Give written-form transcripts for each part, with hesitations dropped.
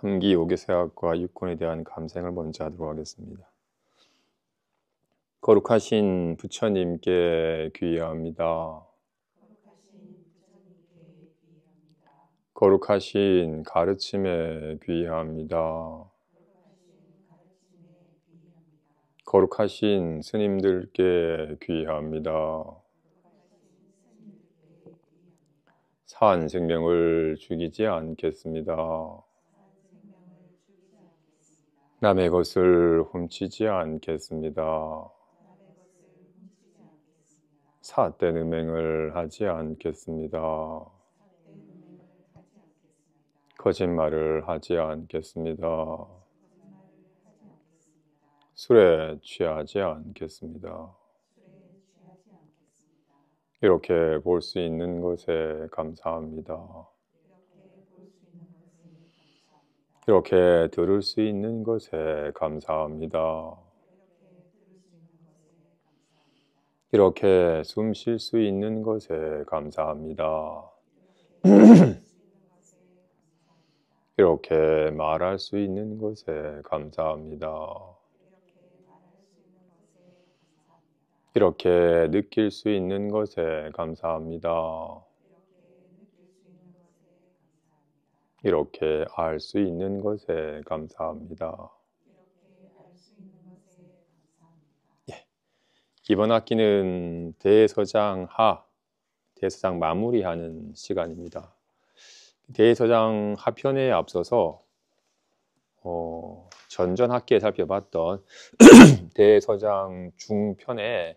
3기 요괴세학과 육군에 대한 감생을 먼저 하도록 하겠습니다. 거룩하신 부처님께 귀의합니다. 거룩하신 가르침에 귀의합니다. 거룩하신 스님들께 귀의합니다. 산 생명을 죽이지 않겠습니다. 남의 것을 훔치지 않겠습니다. 삿된 음행을 하지 않겠습니다. 거짓말을 하지 않겠습니다. 술에 취하지 않겠습니다. 이렇게 볼 수 있는 것에 감사합니다. 이렇게 들을 수 있는 것에 감사합니다. 이렇게 숨 쉴 수 있는 것에 감사합니다. 이렇게 말할 수 있는 것에 감사합니다. 이렇게 느낄 수 있는 것에 감사합니다. 이렇게 알 수 있는 것에 감사합니다. 예. 이번 학기는 대서장 마무리하는 시간입니다. 대서장 하편에 앞서서 전전 학기에 살펴봤던 대서장 중편의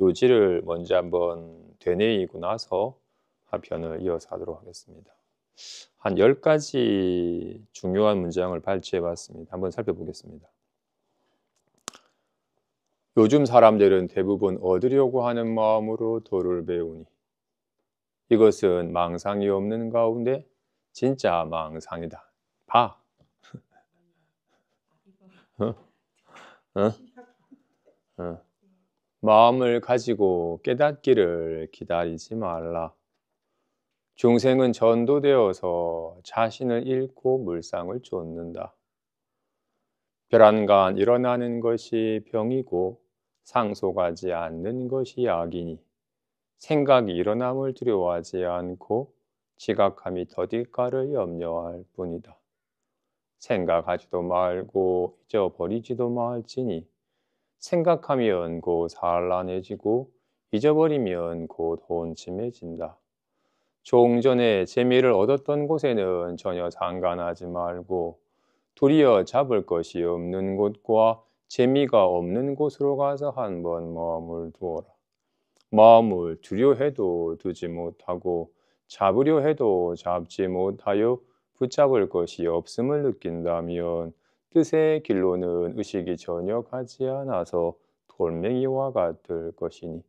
요지를 먼저 한번 되뇌이고 나서 하편을 이어서 하도록 하겠습니다. 한 10가지 중요한 문장을 발췌해 봤습니다. 한번 살펴보겠습니다. 요즘 사람들은 대부분 얻으려고 하는 마음으로 도를 배우니 이것은 망상이 없는 가운데 진짜 망상이다. 봐. 마음을 가지고 깨닫기를 기다리지 말라. 중생은 전도되어서 자신을 잃고 물상을 쫓는다. 별안간 일어나는 것이 병이고 상속하지 않는 것이 약이니 생각이 일어남을 두려워하지 않고 지각함이 더딜까를 염려할 뿐이다. 생각하지도 말고 잊어버리지도 말지니 생각하면 곧 산란해지고 잊어버리면 곧 혼침해진다. 종전에 재미를 얻었던 곳에는 전혀 상관하지 말고 도리어 잡을 것이 없는 곳과 재미가 없는 곳으로 가서 한번 마음을 두어라. 마음을 두려 해도 두지 못하고 잡으려 해도 잡지 못하여 붙잡을 것이 없음을 느낀다면 뜻의 길로는 의식이 전혀 가지 않아서 돌멩이와 같을 것이니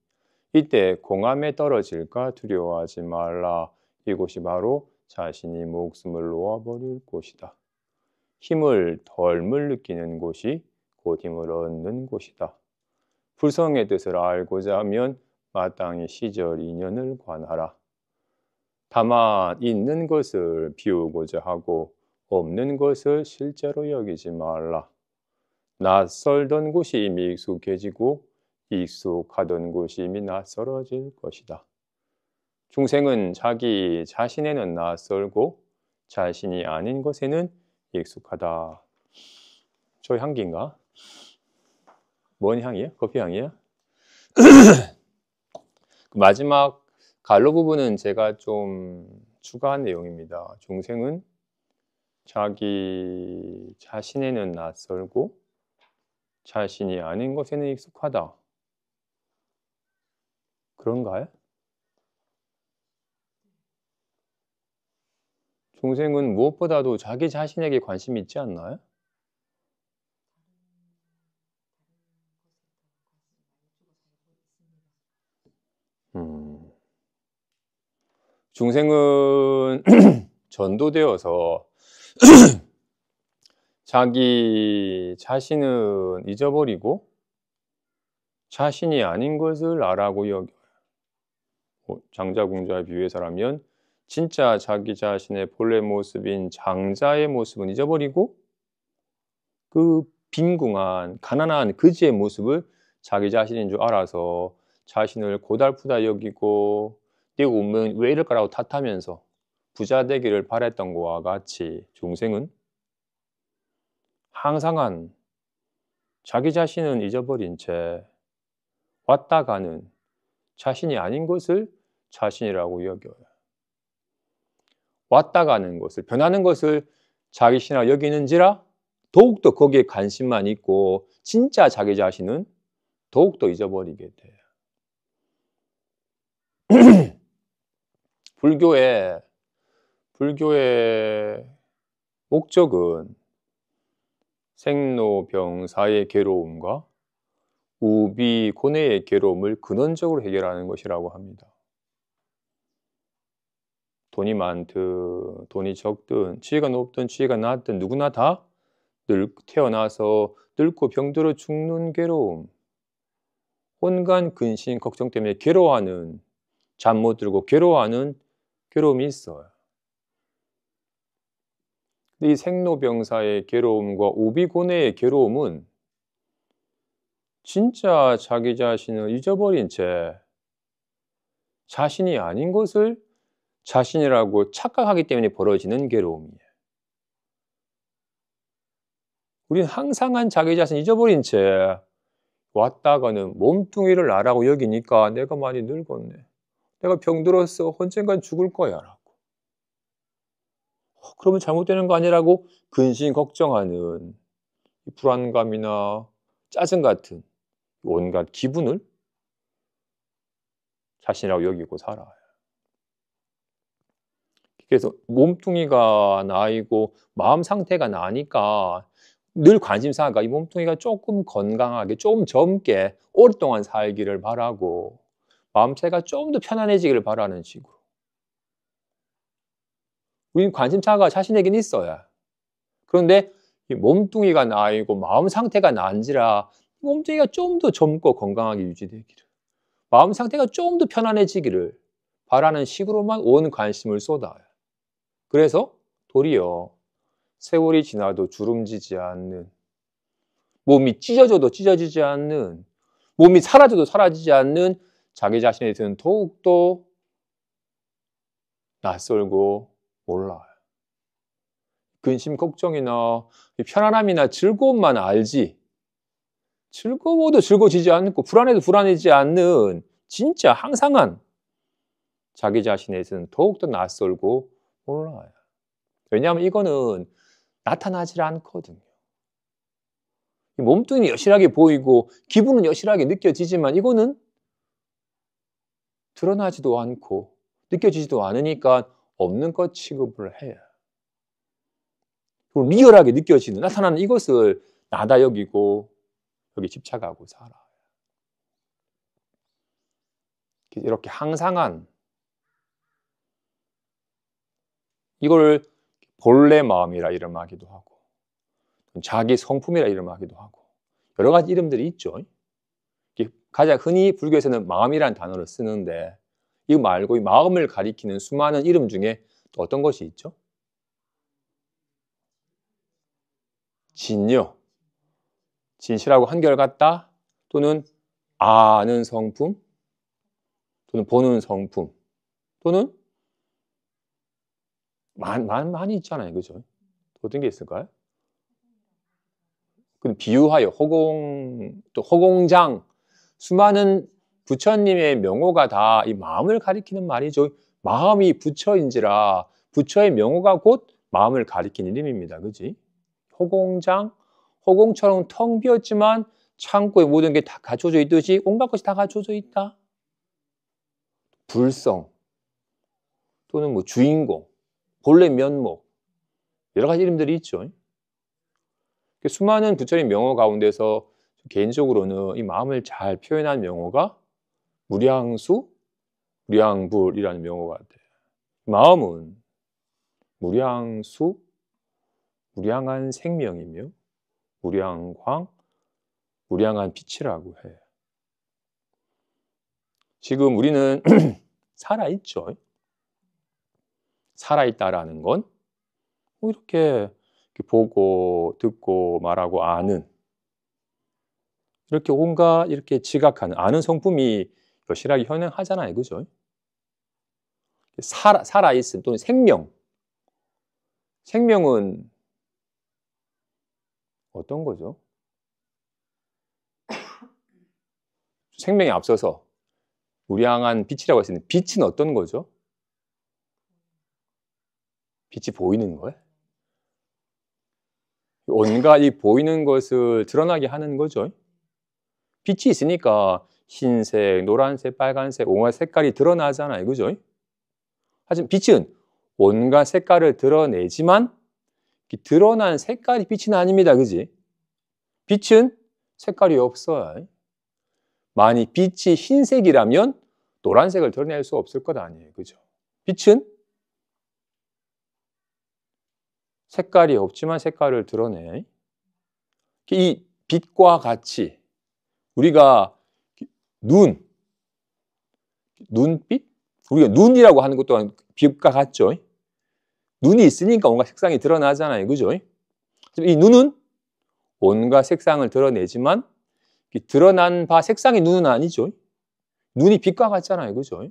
이때 공함에 떨어질까 두려워하지 말라. 이곳이 바로 자신이 목숨을 놓아버릴 곳이다. 힘을 덜물 느끼는 곳이 곧 힘을 얻는 곳이다. 불성의 뜻을 알고자 하면 마땅히 시절 인연을 관하라. 다만 있는 것을 비우고자 하고 없는 것을 실제로 여기지 말라. 낯설던 곳이 이미 익숙해지고 익숙하던 곳이 이미 낯설어질 것이다. 중생은 자기 자신에는 낯설고 자신이 아닌 것에는 익숙하다. 저 향기인가? 뭔 향이야? 커피 향이야? 마지막 갈로 부분은 제가 좀 추가한 내용입니다. 중생은 자기 자신에는 낯설고 자신이 아닌 것에는 익숙하다. 그런가요? 중생은 무엇보다도 자기 자신에게 관심이 있지 않나요? 중생은 전도되어서 자기 자신은 잊어버리고 자신이 아닌 것을 나라고 여겨요. 장자궁자에 비유해서라면 진짜 자기 자신의 본래 모습인 장자의 모습은 잊어버리고 그 빈궁한 가난한 그지의 모습을 자기 자신인 줄 알아서 자신을 고달프다 여기고 내 운명은 왜 이럴까라고 탓하면서 부자 되기를 바랬던 것과 같이 중생은 항상한 자기 자신은 잊어버린 채 왔다 가는 자신이 아닌 것을 자신이라고 여겨요. 왔다 가는 것을, 변하는 것을 자기 신이라고 여기는지라 더욱더 거기에 관심만 있고 진짜 자기 자신은 더욱더 잊어버리게 돼요. 불교의 목적은 생로병사의 괴로움과 우비고뇌의 괴로움을 근원적으로 해결하는 것이라고 합니다. 돈이 많든 돈이 적든 지혜가 높든 지혜가 낮든 누구나 다 태어나서 늙고 병들어 죽는 괴로움, 온갖 근심 걱정 때문에 괴로워하는, 잠 못 들고 괴로워하는 괴로움이 있어요. 이 생로병사의 괴로움과 우비고뇌의 괴로움은 진짜 자기 자신을 잊어버린 채 자신이 아닌 것을 자신이라고 착각하기 때문에 벌어지는 괴로움이에요. 우리는 항상한 자기 자신 잊어버린 채 왔다가는 몸뚱이를 나라고 여기니까 내가 많이 늙었네. 내가 병들었어. 언젠간 죽을 거야. 라고. 그러면 잘못되는 거 아니라고 근심 걱정하는 불안감이나 짜증 같은 온갖 기분을 자신이라고 여기고 살아요. 그래서 몸뚱이가 나이고 마음 상태가 나니까 늘 관심사가 이 몸뚱이가 조금 건강하게, 좀 젊게 오랫동안 살기를 바라고 마음체가 좀 더 편안해지기를 바라는 식으로. 우리는 관심사가 자신에게는 있어야. 그런데 이 몸뚱이가 나이고 마음 상태가 나은지라 몸뚱이가 좀 더 젊고 건강하게 유지되기를, 마음 상태가 좀 더 편안해지기를 바라는 식으로만 온 관심을 쏟아요. 그래서 도리어 세월이 지나도 주름지지 않는, 몸이 찢어져도 찢어지지 않는, 몸이 사라져도 사라지지 않는 자기 자신에 대해서는 더욱더 낯설고 몰라요. 근심 걱정이나 편안함이나 즐거움만 알지, 즐거워도 즐거워지지 않고 불안해도 불안해지지 않는 진짜 항상한 자기 자신에 대해서는 더욱더 낯설고 몰라요. 왜냐하면 이거는 나타나질 않거든요. 몸뚱이는 여실하게 보이고 기분은 여실하게 느껴지지만 이거는 드러나지도 않고 느껴지지도 않으니까 없는 것 취급을 해요. 그리고 리얼하게 느껴지는, 나타나는 이것을 나다 여기고 여기 집착하고 살아요. 이렇게 항상한, 이걸 본래 마음이라 이름하기도 하고 자기 성품이라 이름하기도 하고 여러 가지 이름들이 있죠. 가장 흔히 불교에서는 마음이라는 단어를 쓰는데 이거 말고 이 마음을 가리키는 수많은 이름 중에 또 어떤 것이 있죠? 진요, 진실하고 한결같다, 또는 아는 성품, 또는 보는 성품, 또는 많이 있잖아요. 그죠? 어떤 게 있을까요? 비유하여 또 허공장, 수많은 부처님의 명호가 다 이 마음을 가리키는 말이죠. 마음이 부처인지라 부처의 명호가 곧 마음을 가리키는 이름입니다. 그지? 허공장, 허공처럼 텅 비었지만 창고에 모든 게 다 갖춰져 있듯이 온갖 것이 다 갖춰져 있다. 불성, 또는 뭐 주인공, 본래 면목, 여러 가지 이름들이 있죠. 수많은 부처님 명호 가운데서 개인적으로는 이 마음을 잘 표현한 명호가 무량수, 무량불이라는 명호가 돼요. 마음은 무량수, 무량한 생명이며 무량광, 무량한 빛이라고 해요. 지금 우리는 살아있죠. 살아있다라는 건 뭐 이렇게 보고 듣고 말하고 아는, 이렇게 온갖 이렇게 지각하는 아는 성품이 여실하게 현행하잖아요. 그죠? 살아있음 또는 생명. 생명은 어떤 거죠? 생명에 앞서서 우리 향한 빛이라고 했을 때 빛은 어떤 거죠? 빛이 보이는 거예요? 온갖 이 보이는 것을 드러나게 하는 거죠. 빛이 있으니까 흰색, 노란색, 빨간색, 온갖 색깔이 드러나잖아요. 그죠? 하지만 빛은 온갖 색깔을 드러내지만 드러난 색깔이 빛은 아닙니다. 그지? 빛은 색깔이 없어요. 만약 빛이 흰색이라면 노란색을 드러낼 수 없을 것 아니에요. 그죠? 빛은 색깔이 없지만 색깔을 드러내. 이 빛과 같이 우리가 눈빛? 우리가 눈이라고 하는 것 또한 빛과 같죠. 눈이 있으니까 온갖 색상이 드러나잖아요. 그죠? 이 눈은 온갖 색상을 드러내지만 드러난 바 색상의 눈은 아니죠. 눈이 빛과 같잖아요. 그죠?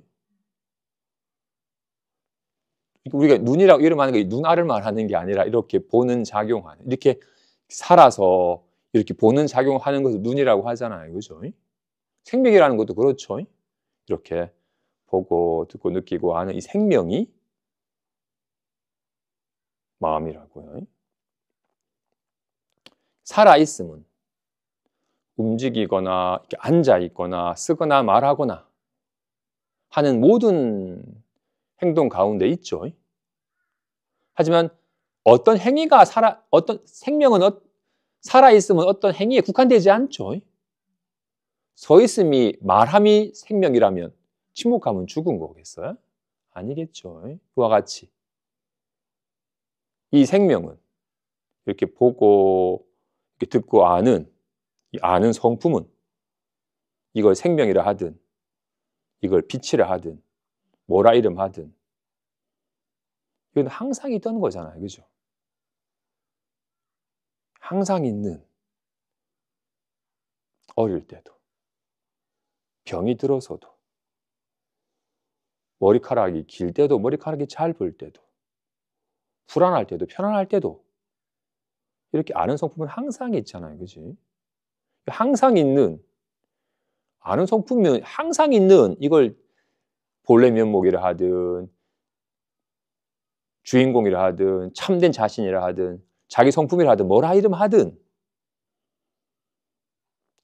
우리가 눈이라고 이름하는 게 눈알을 말하는 게 아니라 이렇게 보는 작용하는, 이렇게 살아서 이렇게 보는 작용하는 것을 눈이라고 하잖아요. 그죠? 생명이라는 것도 그렇죠. 이렇게 보고 듣고 느끼고 아는 이 생명이 마음이라고요. 살아있음은 움직이거나 이렇게 앉아있거나 쓰거나 말하거나 하는 모든 행동 가운데 있죠. 하지만 어떤 행위가 어떤 생명은 살아있음은 어떤 행위에 국한되지 않죠. 서있음이 말함이 생명이라면 침묵하면 죽은 거겠어요? 아니겠죠. 그와 같이 이 생명은 이렇게 보고 이렇게 듣고 아는 이 아는 성품은 이걸 생명이라 하든 이걸 빛이라 하든 뭐라 이름하든 이건 항상 있던 거잖아요. 그죠? 항상 있는, 어릴 때도 병이 들어서도 머리카락이 길 때도 머리카락이 짧을 때도 불안할 때도 편안할 때도 이렇게 아는 성품은 항상 있잖아요. 그지? 항상 있는 아는 성품은 항상 있는 이걸 본래 면목이라 하든 주인공이라 하든 참된 자신이라 하든 자기 성품이라 하든 뭐라 이름 하든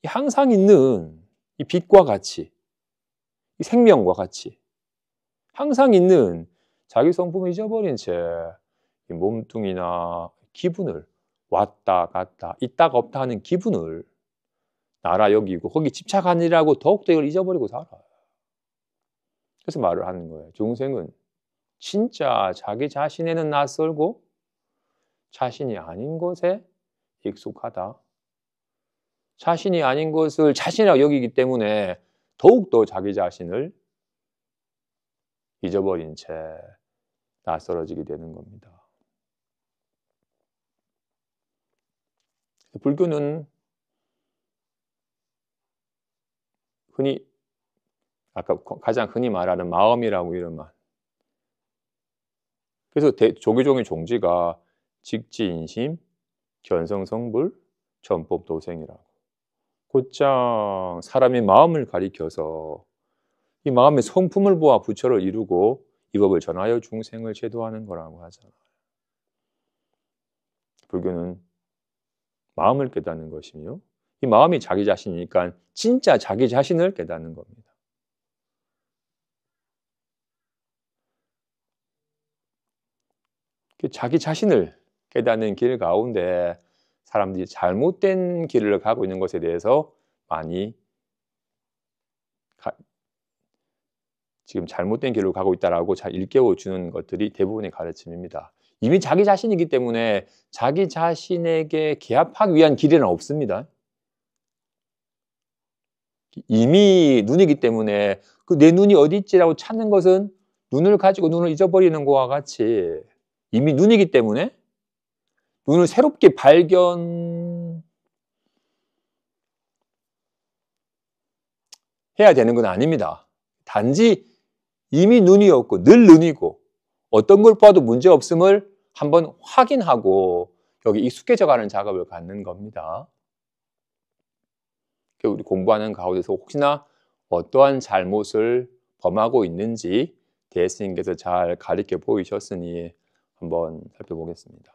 항상 있는 이 빛과 같이 이 생명과 같이 항상 있는 자기 성품을 잊어버린 채 이 몸뚱이나 기분을 왔다 갔다 있다가 없다 하는 기분을 나라 여기고 거기 집착하느라고 더욱더 이걸 잊어버리고 살아요. 그래서 말을 하는 거예요. 중생은 진짜 자기 자신에는 낯설고 자신이 아닌 것에 익숙하다. 자신이 아닌 것을 자신이라고 여기기 때문에 더욱더 자기 자신을 잊어버린 채 낯설어지게 되는 겁니다. 불교는 흔히 아까 가장 흔히 말하는 마음이라고 이름한, 그래서 조계종의 종지가 직지인심, 견성성불, 전법도생이라고 곧장 사람의 마음을 가리켜서 이 마음의 성품을 보아 부처를 이루고 이 법을 전하여 중생을 제도하는 거라고 하잖아요. 불교는 마음을 깨닫는 것이며 이 마음이 자기 자신이니까 진짜 자기 자신을 깨닫는 겁니다. 자기 자신을 깨닫는 길 가운데 사람들이 잘못된 길을 가고 있는 것에 대해서 많이 지금 잘못된 길로 가고 있다라고 잘 일깨워 주는 것들이 대부분의 가르침입니다. 이미 자기 자신이기 때문에 자기 자신에게 개합하기 위한 길은 없습니다. 이미 눈이기 때문에 그 내 눈이 어디 있지라고 찾는 것은 눈을 가지고 눈을 잊어버리는 것과 같이 이미 눈이기 때문에 눈을 새롭게 발견해야 되는 건 아닙니다. 단지 이미 눈이었고 늘 눈이고 어떤 걸 봐도 문제 없음을 한번 확인하고 여기 익숙해져가는 작업을 갖는 겁니다. 우리 공부하는 가운데서 혹시나 어떠한 잘못을 범하고 있는지 대스님께서 잘 가르쳐 보이셨으니 한번 살펴보겠습니다.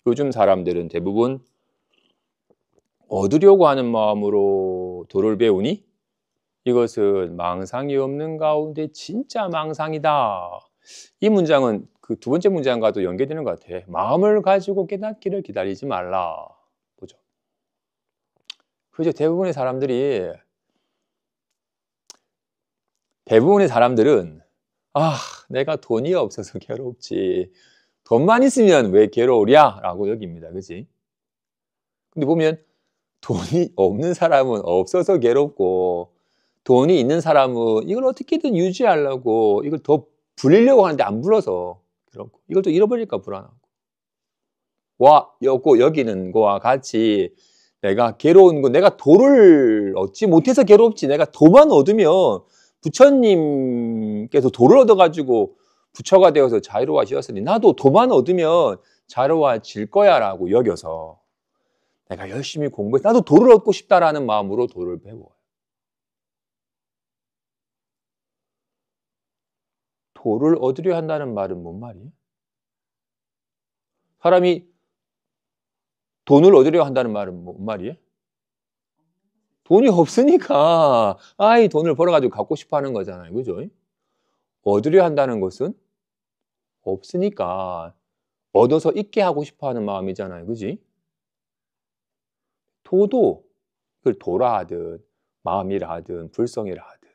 요즘 사람들은 대부분 얻으려고 하는 마음으로 도를 배우니 이것은 망상이 없는 가운데 진짜 망상이다. 이 문장은 그 두 번째 문장과도 연계되는 것 같아. 마음을 가지고 깨닫기를 기다리지 말라. 보죠. 그죠. 대부분의 사람들은 내가 돈이 없어서 괴롭지. 돈만 있으면 왜 괴로우랴? 라고 여깁니다. 그지? 근데 보면 돈이 없는 사람은 없어서 괴롭고 돈이 있는 사람은 이걸 어떻게든 유지하려고 이걸 더 불리려고 하는데 안 불러서 괴롭고 이걸 또 잃어버릴까 불안하고 여기는 거와 같이 내가 괴로운 거 내가 도를 얻지 못해서 괴롭지 내가 도만 얻으면 부처님께서 도를 얻어가지고 부처가 되어서 자유로워지셨으니 나도 도만 얻으면 자유로워질 거야 라고 여겨서 내가 열심히 공부해서 나도 도를 얻고 싶다라는 마음으로 도를 배워요. 도를 얻으려 한다는 말은 뭔 말이에요? 사람이 돈을 얻으려 한다는 말은 뭔 말이에요? 돈이 없으니까 이 돈을 벌어가지고 갖고 싶어 하는 거잖아요. 그죠? 얻으려 한다는 것은 없으니까 얻어서 있게 하고 싶어 하는 마음이잖아요. 그지? 도도 그걸 도라 하든 마음이라 하든 불성이라 하든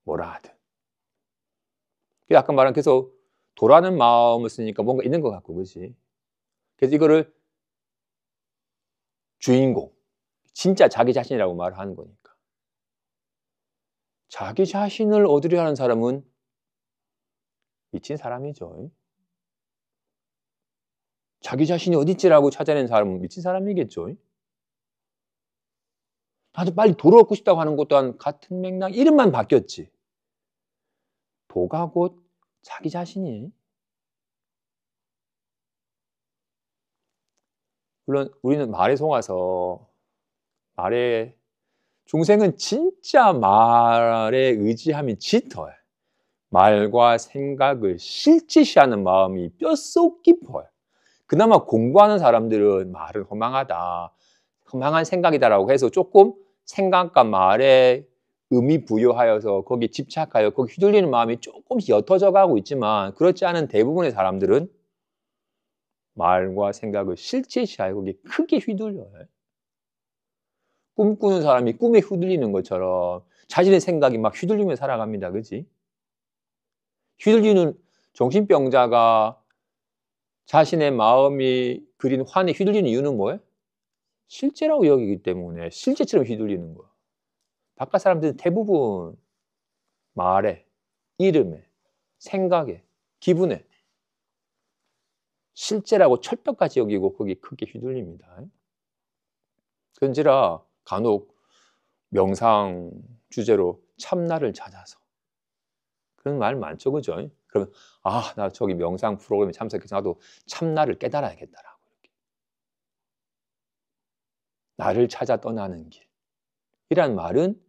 뭐라 하든 아까 말한 그래서 도라는 마음을 쓰니까 뭔가 있는 것 같고 그렇지? 그래서 이거를 주인공 진짜 자기 자신이라고 말을 하는 거니까 자기 자신을 얻으려 하는 사람은 미친 사람이죠. 자기 자신이 어디 있지라고 찾아낸 사람은 미친 사람이겠죠. 나도 빨리 도를 얻고 싶다고 하는 것 또한 같은 맥락 이름만 바뀌었지. 도가 곧 자기 자신이에요. 물론 우리는 말에 속아서 중생은 진짜 말에 의지함이 짙어요. 말과 생각을 실제시하는 마음이 뼛속 깊어요. 그나마 공부하는 사람들은 말은 허망하다. 허망한 생각이다라고 해서 조금 생각과 말에 의미 부여하여서 거기 집착하여 거기 휘둘리는 마음이 조금씩 옅어져 가고 있지만 그렇지 않은 대부분의 사람들은 말과 생각을 실제시하여 거기 크게 휘둘려요. 꿈꾸는 사람이 꿈에 휘둘리는 것처럼 자신의 생각이 막 휘둘리며 살아갑니다. 그렇지? 휘둘리는 정신병자가 자신의 마음이 그린 환에 휘둘리는 이유는 뭐예요? 실제라고 여기기 때문에 실제처럼 휘둘리는 거야. 바깥 사람들은 대부분 말에, 이름에, 생각에, 기분에 실제라고 철벽까지 여기고 거기 크게 휘둘립니다. 그런지라 간혹 명상 주제로 참나를 찾아서 그런 말 많죠, 그죠? 그러면 나 저기 명상 프로그램에 참석해서 나도 참나를 깨달아야겠다라고 이렇게. 나를 찾아 떠나는 길. 이란 말은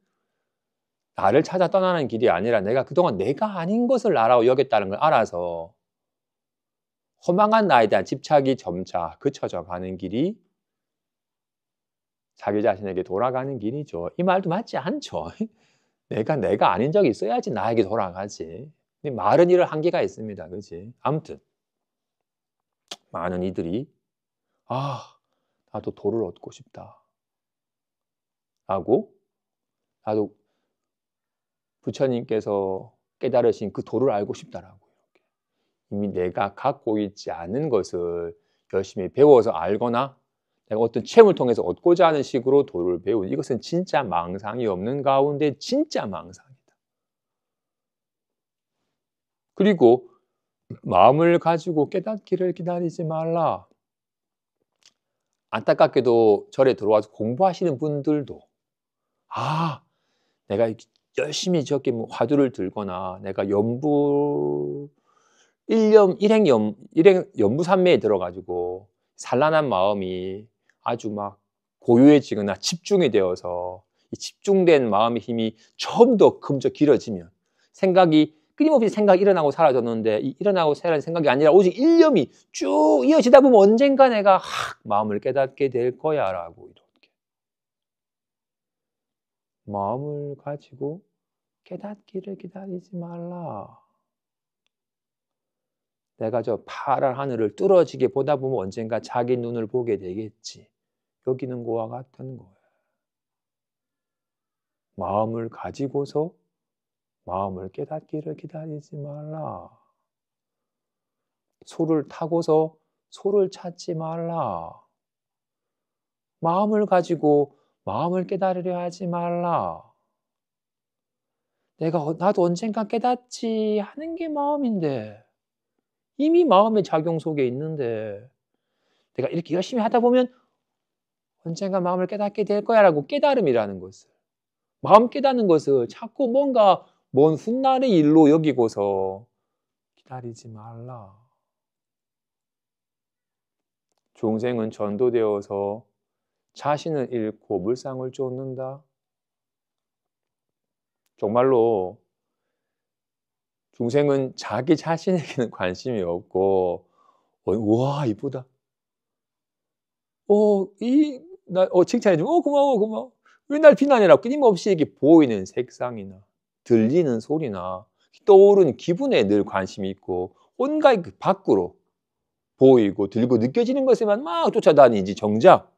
나를 찾아 떠나는 길이 아니라 내가 그동안 내가 아닌 것을 나라고 여겼다는 걸 알아서 허망한 나에 대한 집착이 점차 그쳐져 가는 길이 자기 자신에게 돌아가는 길이죠. 이 말도 맞지 않죠. 내가 아닌 적이 있어야지 나에게 돌아가지. 말은 이런 한계가 있습니다. 그렇지? 아무튼 많은 이들이 나도 도를 얻고 싶다 라고 나도 부처님께서 깨달으신 그 도를 알고 싶다라고 이렇게. 이미 내가 갖고 있지 않은 것을 열심히 배워서 알거나 내가 어떤 체험을 통해서 얻고자 하는 식으로 도를 배우는 이것은 진짜 망상이 없는 가운데 진짜 망상이다. 그리고 마음을 가지고 깨닫기를 기다리지 말라. 안타깝게도 절에 들어와서 공부하시는 분들도 내가 열심히 저렇게 뭐 화두를 들거나 내가 일행 연부산매에 들어가지고 산란한 마음이 아주 막 고요해지거나 집중이 되어서 이 집중된 마음의 힘이 좀 더 길어지면 끊임없이 생각이 일어나고 사라졌는데 이 일어나고 사라진 생각이 아니라 오직 일념이 쭉 이어지다 보면 언젠가 내가 마음을 깨닫게 될 거야 라고 이렇게 마음을 가지고 깨닫기를 기다리지 말라. 내가 저 파란 하늘을 뚫어지게 보다 보면 언젠가 자기 눈을 보게 되겠지. 여기는 그와 같은 거예요. 마음을 가지고서 마음을 깨닫기를 기다리지 말라. 소를 타고서 소를 찾지 말라. 마음을 가지고 마음을 깨달으려 하지 말라. 나도 언젠가 깨닫지 하는 게 마음인데 이미 마음의 작용 속에 있는데 내가 이렇게 열심히 하다 보면 언젠가 마음을 깨닫게 될 거야 라고 깨달음이라는 것을 마음 깨닫는 것을 자꾸 뭔가 먼 훗날의 일로 여기고서 기다리지 말라. 중생은 전도되어서 자신을 잃고 물상을 쫓는다. 정말로 중생은 자기 자신에게는 관심이 없고 우와 이쁘다. 칭찬해주면 고마워. 왜 날 비난해라. 끊임없이 이렇게 보이는 색상이나 들리는 소리나 떠오르는 기분에 늘 관심이 있고 온갖 그 밖으로 보이고 들고 느껴지는 것에만 막 쫓아다니지 정작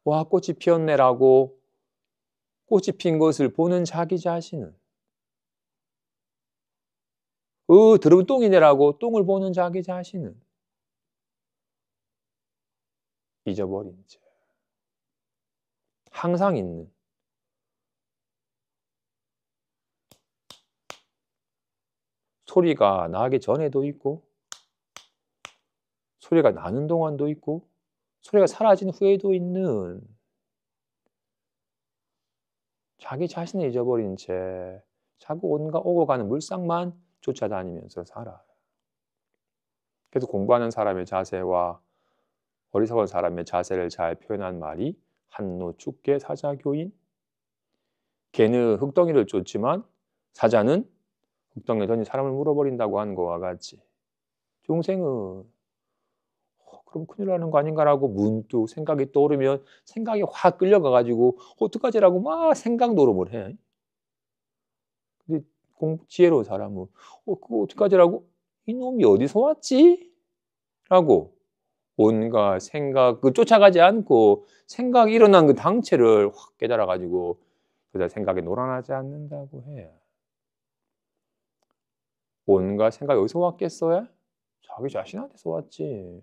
와 꽃이 피었네라고 꽃이 핀 것을 보는 자기 자신은 들으면 똥이네라고 똥을 보는 자기 자신은 잊어버린 채 항상 있는 소리가 나기 전에도 있고 소리가 나는 동안도 있고 소리가 사라진 후에도 있는 자기 자신을 잊어버린 채 자꾸 온갖 오고 가는 물상만 쫓아다니면서 살아요. 그래서 공부하는 사람의 자세와 어리석은 사람의 자세를 잘 표현한 말이 한노 축계 사자교인. 개는 흙덩이를 쫓지만 사자는 흙덩이에 던진 사람을 물어버린다고 하는 것과 같이 중생은 그럼 큰일 나는 거 아닌가라고 문득 생각이 떠오르면 생각이 확 끌려가가지고 어떡하지라고 막 생각 노름을 해. 근데 지혜로운 사람은 그거 어떡하지라고 이놈이 어디서 왔지? 라고 온갖 생각을 쫓아가지 않고 생각이 일어난 그 당체를 확 깨달아가지고 그다 생각에 놀아나지 않는다고 해. 온갖 생각이 어디서 왔겠어요? 자기 자신한테서 왔지.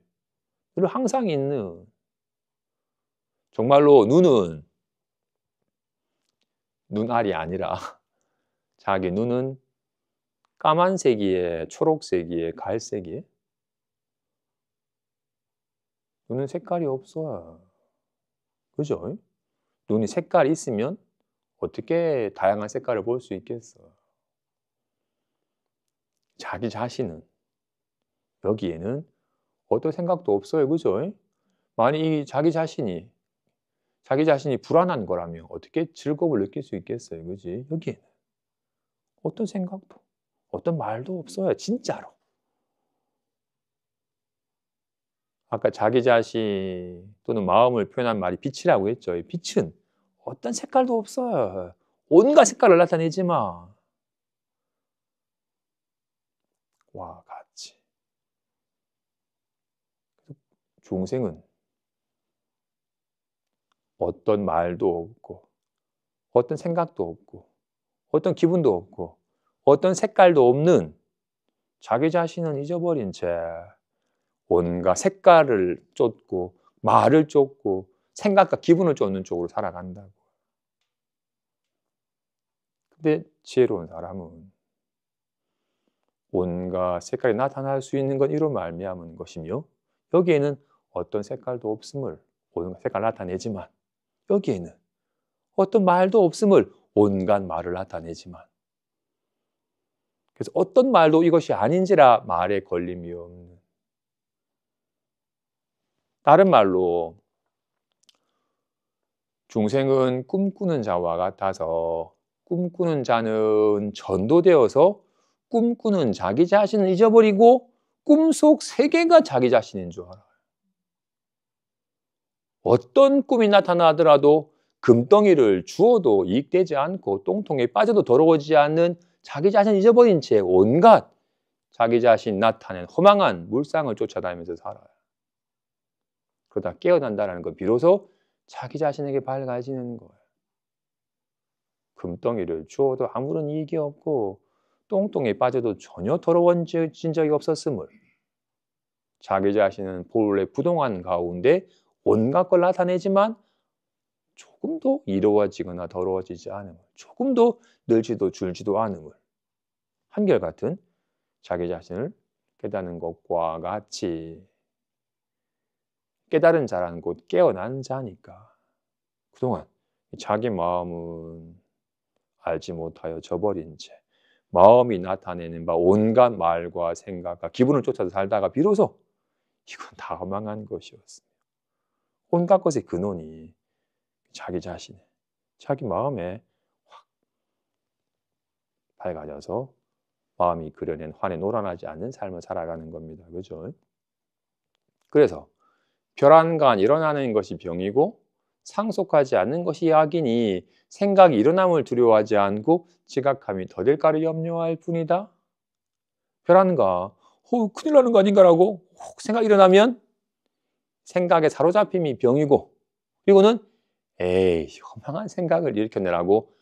늘 항상 있는. 정말로 눈은 눈알이 아니라 자기 눈은 까만색이에 초록색이에 갈색이에 눈은 색깔이 없어요. 그죠? 눈이 색깔이 있으면 어떻게 다양한 색깔을 볼 수 있겠어? 자기 자신은 여기에는 어떤 생각도 없어요. 그죠? 만약 자기 자신이 불안한 거라면 어떻게 즐거움을 느낄 수 있겠어요? 그지? 여기에는 어떤 생각도 어떤 말도 없어요. 진짜로. 아까 자기 자신 또는 마음을 표현한 말이 빛이라고 했죠. 이 빛은 어떤 색깔도 없어요. 온갖 색깔을 나타내지만 와 같이 중생은 어떤 말도 없고 어떤 생각도 없고 어떤 기분도 없고 어떤 색깔도 없는 자기 자신은 잊어버린 채 온갖 색깔을 쫓고 말을 쫓고 생각과 기분을 쫓는 쪽으로 살아간다고. 근데 지혜로운 사람은 온갖 색깔이 나타날 수 있는 건 이로 말미암은 것이며 여기에는 어떤 색깔도 없음을 온갖 색깔을 나타내지만 여기에는 어떤 말도 없음을 온갖 말을 나타내지만 그래서 어떤 말도 이것이 아닌지라 말에 걸림이 없는 다른 말로 중생은 꿈꾸는 자와 같아서 꿈꾸는 자는 전도되어서 꿈꾸는 자기 자신을 잊어버리고 꿈속 세계가 자기 자신인 줄 알아요. 어떤 꿈이 나타나더라도 금덩이를 주어도 이익되지 않고 똥통에 빠져도 더러워지지 않는 자기 자신을 잊어버린 채 온갖 자기 자신 나타낸 허망한 물상을 쫓아다니면서 살아요. 그러다 깨어난다는 건 비로소 자기 자신에게 밝아지는 거예요. 금덩이를 주어도 아무런 이익이 없고 똥통에 빠져도 전혀 더러워진 적이 없었음을 자기 자신은 본래 부동한 가운데 온갖 걸 나타내지만 조금도 이로워지거나 더러워지지 않음을 조금도 늘지도 줄지도 않음을 한결같은 자기 자신을 깨닫는 것과 같이 깨달은 자라는 곧 깨어난 자니까 그동안 자기 마음은 알지 못하여 저버린 채 마음이 나타내는 바 온갖 말과 생각과 기분을 쫓아서 살다가 비로소 이건 다 허망한 것이었으며 온갖 것의 근원이 자기 자신의 자기 마음에 확 밝아져서 마음이 그려낸 환에 노란하지 않는 삶을 살아가는 겁니다. 그죠? 그래서 별안간 일어나는 것이 병이고 상속하지 않는 것이 약이니 생각이 일어남을 두려워하지 않고 지각함이 더딜까를 염려할 뿐이다. 별안가 큰일 나는 거 아닌가라고 생각이 일어나면 생각에 사로잡힘이 병이고 그리고는 에이 허망한 생각을 일으켜내라고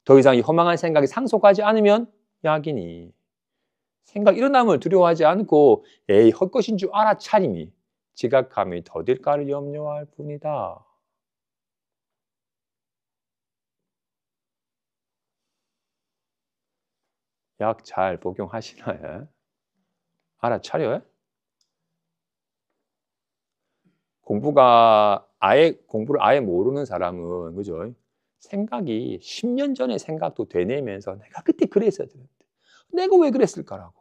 더 이상 이 허망한 생각이 상속하지 않으면 약이니 생각 일어남을 두려워하지 않고 에이 헛것인 줄 알아차림이 지각함이 더딜까를 염려할 뿐이다. 약 잘 복용하시나요? 알아차려요? 공부를 아예 모르는 사람은 그죠? 생각이 10년 전의 생각도 되뇌면서 내가 그때 그랬어야 되는데 내가 왜 그랬을까라고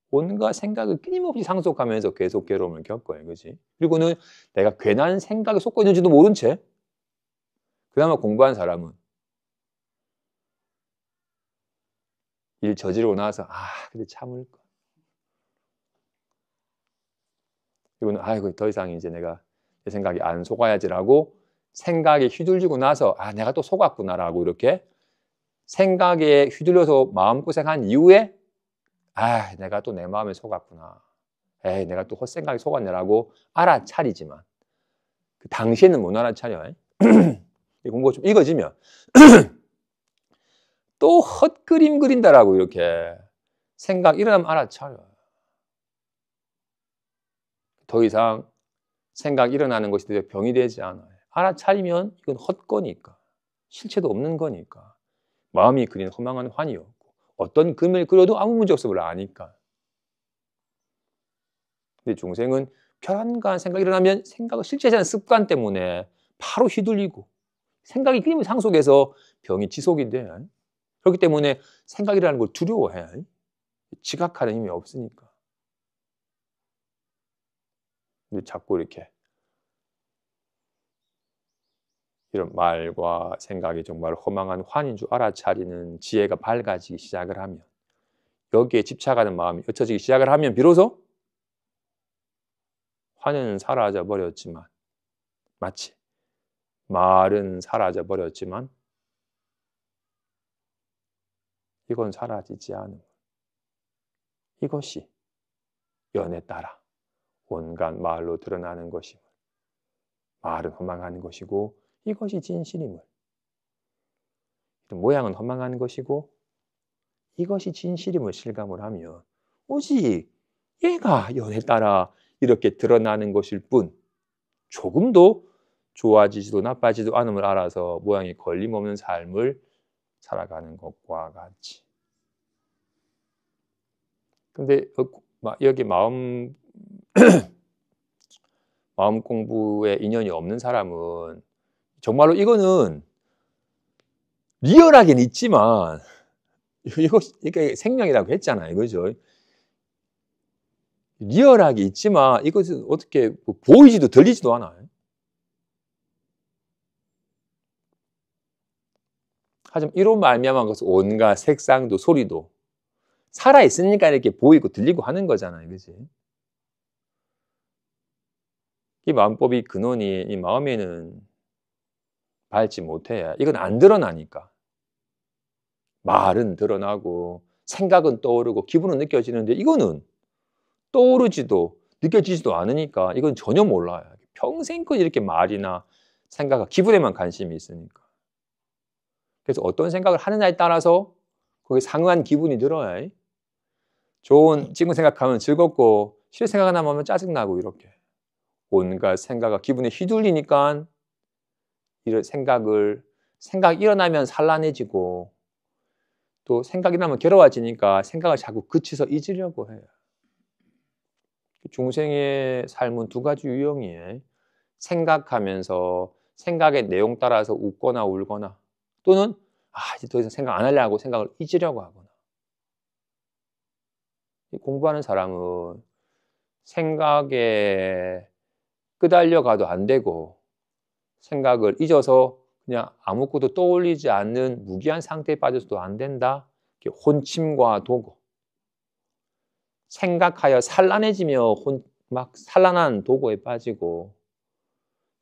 온갖 생각을 끊임없이 상속하면서 계속 괴로움을 겪어요. 그지? 그리고는 내가 괜한 생각에 속고 있는지도 모른 채 그나마 공부한 사람은 일 저지르고 나서 근데 참을 거. 그리고는 아이고 더 이상 이제 내가 내 생각이 안 속아야지라고 생각에 휘둘리고 나서 내가 또 속았구나라고 이렇게 생각에 휘둘려서 마음고생한 이후에 내가 또 내 마음에 속았구나. 내가 또 헛생각에 속았네라고 알아차리지만 그 당시에는 못 알아차려요. 이 공부가 좀 익어지면 또 헛그림 그린다라고 이렇게 생각 일어나면 알아차려요. 더 이상 생각 일어나는 것이 병이 되지 않아요. 알아차리면 이건 헛거니까 실체도 없는 거니까 마음이 그린 허망한 환이었고 어떤 그림을 그려도 아무 문제 없음을 아니까. 근데 중생은 편안한 생각이 일어나면 생각을 실제지 않은 습관 때문에 바로 휘둘리고 생각이 끊임없이 상속해서 병이 지속이 돼. 그렇기 때문에 생각이라는 걸 두려워해. 지각하는 힘이 없으니까. 근데 자꾸 이렇게 이런 말과 생각이 정말 허망한 환인 줄 알아차리는 지혜가 밝아지기 시작을 하면 여기에 집착하는 마음이 옅어지기 시작을 하면 비로소 환은 사라져 버렸지만 마치 말은 사라져 버렸지만 이건 사라지지 않음. 이것이 연에 따라 온갖 말로 드러나는 것임을 말은 허망한 것이고 이것이 진실임을 모양은 허망한 것이고 이것이 진실임을 실감을 하면 오직 얘가 연에 따라 이렇게 드러나는 것일 뿐 조금도 좋아지지도 나빠지도 않음을 알아서 모양이 걸림없는 삶을 살아가는 것과 같이. 근데 여기 마음 공부에 인연이 없는 사람은 정말로 이거는 리얼하긴 있지만 이게 생명이라고 했잖아요. 그죠? 리얼하게 있지만 이것은 어떻게 보이지도 들리지도 않아요. 하지만 이로 말미암은 것은 온갖 색상도 소리도 살아있으니까 이렇게 보이고 들리고 하는 거잖아요. 그지? 이 마음법이 근원이 이 마음에는 밟지 못해야 이건 안 드러나니까. 말은 드러나고 생각은 떠오르고 기분은 느껴지는데 이거는 떠오르지도 느껴지지도 않으니까 이건 전혀 몰라요. 평생껏 이렇게 말이나 생각, 기분에만 관심이 있으니까. 그래서 어떤 생각을 하느냐에 따라서 거기에 상응한 기분이 들어야 좋은 지금 생각하면 즐겁고 싫은 생각 하나 하면 짜증나고 이렇게 온갖 생각과 기분에 휘둘리니까 이런 생각이 일어나면 산란해지고 또 생각이 나면 괴로워지니까 생각을 자꾸 그치서 잊으려고 해요. 중생의 삶은 두 가지 유형이에요. 생각하면서 생각의 내용 따라서 웃거나 울거나 또는 이제 더 이상 생각 안 하려고 생각을 잊으려고 하거나. 공부하는 사람은 생각에 끄달려 가도 안 되고 생각을 잊어서 그냥 아무것도 떠올리지 않는 무기한 상태에 빠져서도 안 된다. 혼침과 도구. 생각하여 산란해지며 막 산란한 도구에 빠지고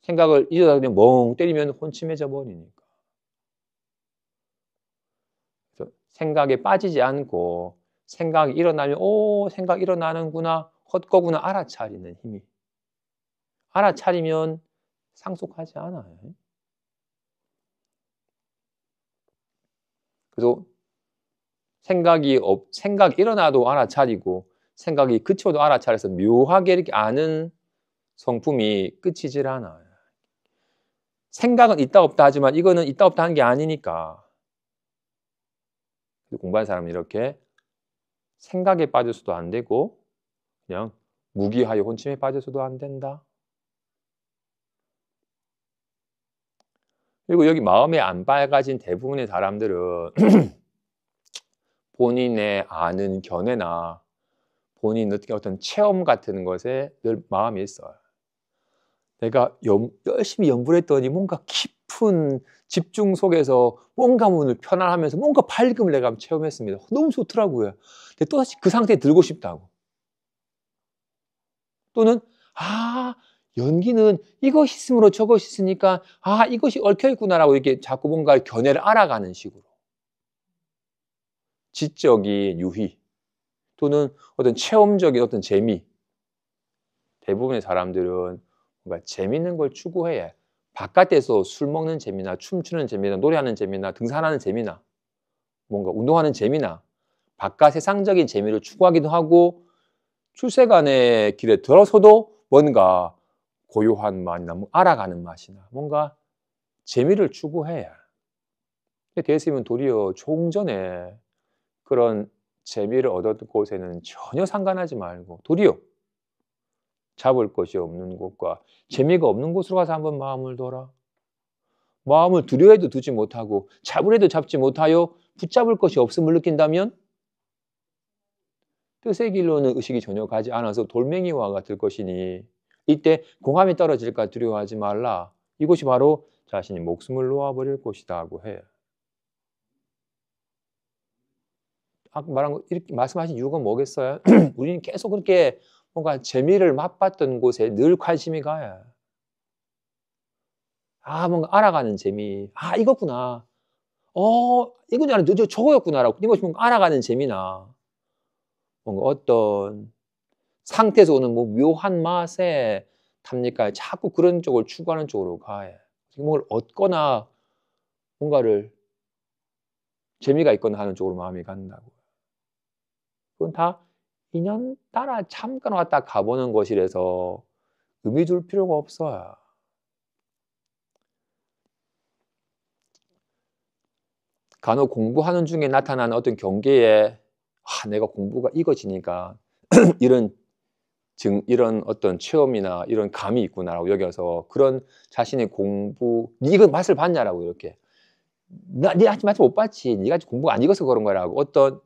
생각을 잊어서 그냥 멍 때리면 혼침해져 버리니까. 그래서 생각에 빠지지 않고 생각이 일어나면 생각 일어나는구나 헛거구나 알아차리는 힘이. 알아차리면 상속하지 않아요. 그래서 생각이 일어나도 알아차리고 생각이 그쳐도 알아차려서 묘하게 이렇게 아는 성품이 끝이질 않아요. 생각은 있다 없다 하지만 이거는 있다 없다 하는 게 아니니까. 공부하는 사람은 이렇게 생각에 빠져서도 안 되고 그냥 무기하여 혼침에 빠져서도 안 된다. 그리고 여기 마음에 안 밝아진 대부분의 사람들은 본인의 아는 견해나 본인 느끼는 어떤 체험 같은 것에 늘 마음이 있어요. 내가 열심히 연구를 했더니 뭔가 깊은 집중 속에서 뭔가 오늘 편안하면서 뭔가 밝음을 내가 체험했습니다. 너무 좋더라고요. 근데 또다시 그 상태에 들고 싶다고. 또는 연기는 이것이 있으므로 저것이 있으니까 이것이 얽혀있구나라고 이렇게 자꾸 뭔가 견해를 알아가는 식으로. 지적인 유희 또는 어떤 체험적인 어떤 재미. 대부분의 사람들은 뭔가 재밌는 걸 추구해야 바깥에서 술 먹는 재미나 춤추는 재미나 노래하는 재미나 등산하는 재미나 뭔가 운동하는 재미나 바깥 세상적인 재미를 추구하기도 하고 출세간의 길에 들어서도 뭔가 고요한 맛이나 알아가는 맛이나 뭔가 재미를 추구해야. 대스님은 도리어 종전에 그런 재미를 얻었던 곳에는 전혀 상관하지 말고 도리어 잡을 것이 없는 곳과 재미가 없는 곳으로 가서 한번 마음을 둬라. 마음을 두려 해도 두지 못하고 잡으려도 잡지 못하여 붙잡을 것이 없음을 느낀다면 뜻의 길로는 의식이 전혀 가지 않아서 돌멩이와 같을 것이니 이때 공함이 떨어질까 두려워하지 말라. 이것이 바로 자신이 목숨을 놓아버릴 곳이다 하고 해요. 아까 말한 거 이렇게 말씀하신 이유가 뭐겠어요? 우리는 계속 그렇게 뭔가 재미를 맛봤던 곳에 늘 관심이 가요. 뭔가 알아가는 재미. 이거구나. 이건 아니고 저거였구나라고 끊임없이 뭔가 알아가는 재미나 뭔가 어떤 상태에서 오는 묘한 맛에 탑니까? 자꾸 그런 쪽을 추구하는 쪽으로 가요. 뭔가를 얻거나 뭔가를 재미가 있거나 하는 쪽으로 마음이 간다고. 그건 다 인연 따라 잠깐 왔다 가보는 것이라서 의미 둘 필요가 없어요. 간혹 공부하는 중에 나타나는 어떤 경계에 내가 공부가 익어지니까 이런 어떤 체험이나 이런 감이 있구나라고 여겨서 그런 자신의 공부, 네가 맛을 봤냐라고 이렇게. 네 아직 맛을 못 봤지. 네가 아직 공부가 안 익어서 그런 거라고. 어떤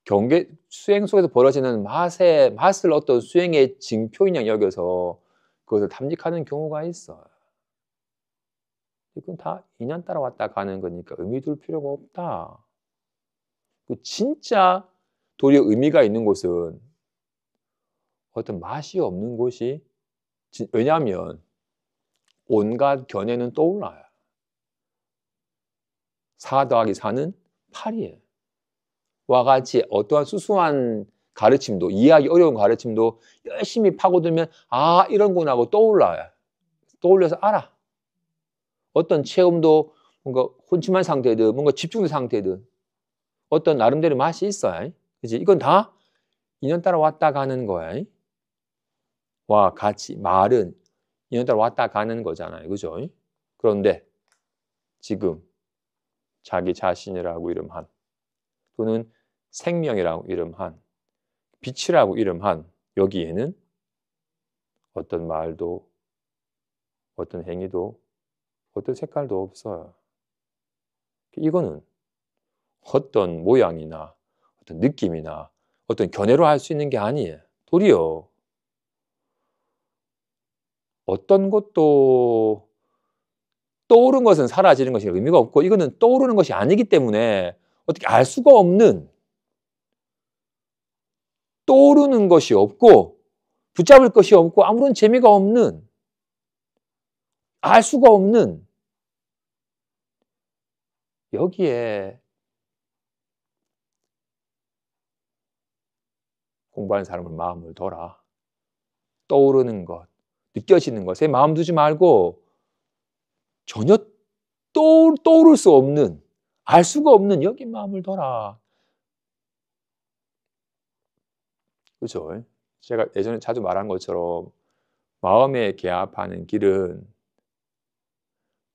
경계 수행 속에서 벌어지는 맛을 어떤 수행의 징표인 여겨서 그것을 탐닉하는 경우가 있어요. 이건 다 인연 따라 왔다 가는 거니까 의미 둘 필요가 없다. 진짜 도리어 의미가 있는 곳은 어떤 맛이 없는 곳이, 왜냐하면 온갖 견해는 떠올라요. 4 더하기 4는 8이에요. 와 같이 어떠한 수수한 가르침도, 이해하기 어려운 가르침도 열심히 파고들면 이런구나 하고 떠올라요. 떠올려서 알아. 어떤 체험도 뭔가 혼침한 상태든 뭔가 집중된 상태든 어떤 나름대로 맛이 있어요. 그치? 이건 다 인연 따라 왔다 가는 거야. 와 같이 말은 인연 따라 왔다 가는 거잖아요. 그죠? 그런데 지금 자기 자신이라고 이름한, 또는 생명이라고 이름한, 빛이라고 이름한 여기에는 어떤 말도, 어떤 행위도, 어떤 색깔도 없어요. 이거는 어떤 모양이나 어떤 느낌이나 어떤 견해로 할 수 있는 게 아니에요. 도리어 어떤 것도 떠오른 것은 사라지는 것이 의미가 없고, 이거는 떠오르는 것이 아니기 때문에 어떻게 알 수가 없는, 떠오르는 것이 없고 붙잡을 것이 없고 아무런 재미가 없는, 알 수가 없는, 여기에 공부하는 사람은 마음을 둬라. 떠오르는 것, 느껴지는 것에 마음 두지 말고 전혀 떠오를 수 없는, 알 수가 없는 여기 마음을 둬라. 그죠? 제가 예전에 자주 말한 것처럼 마음에 개합하는 길은,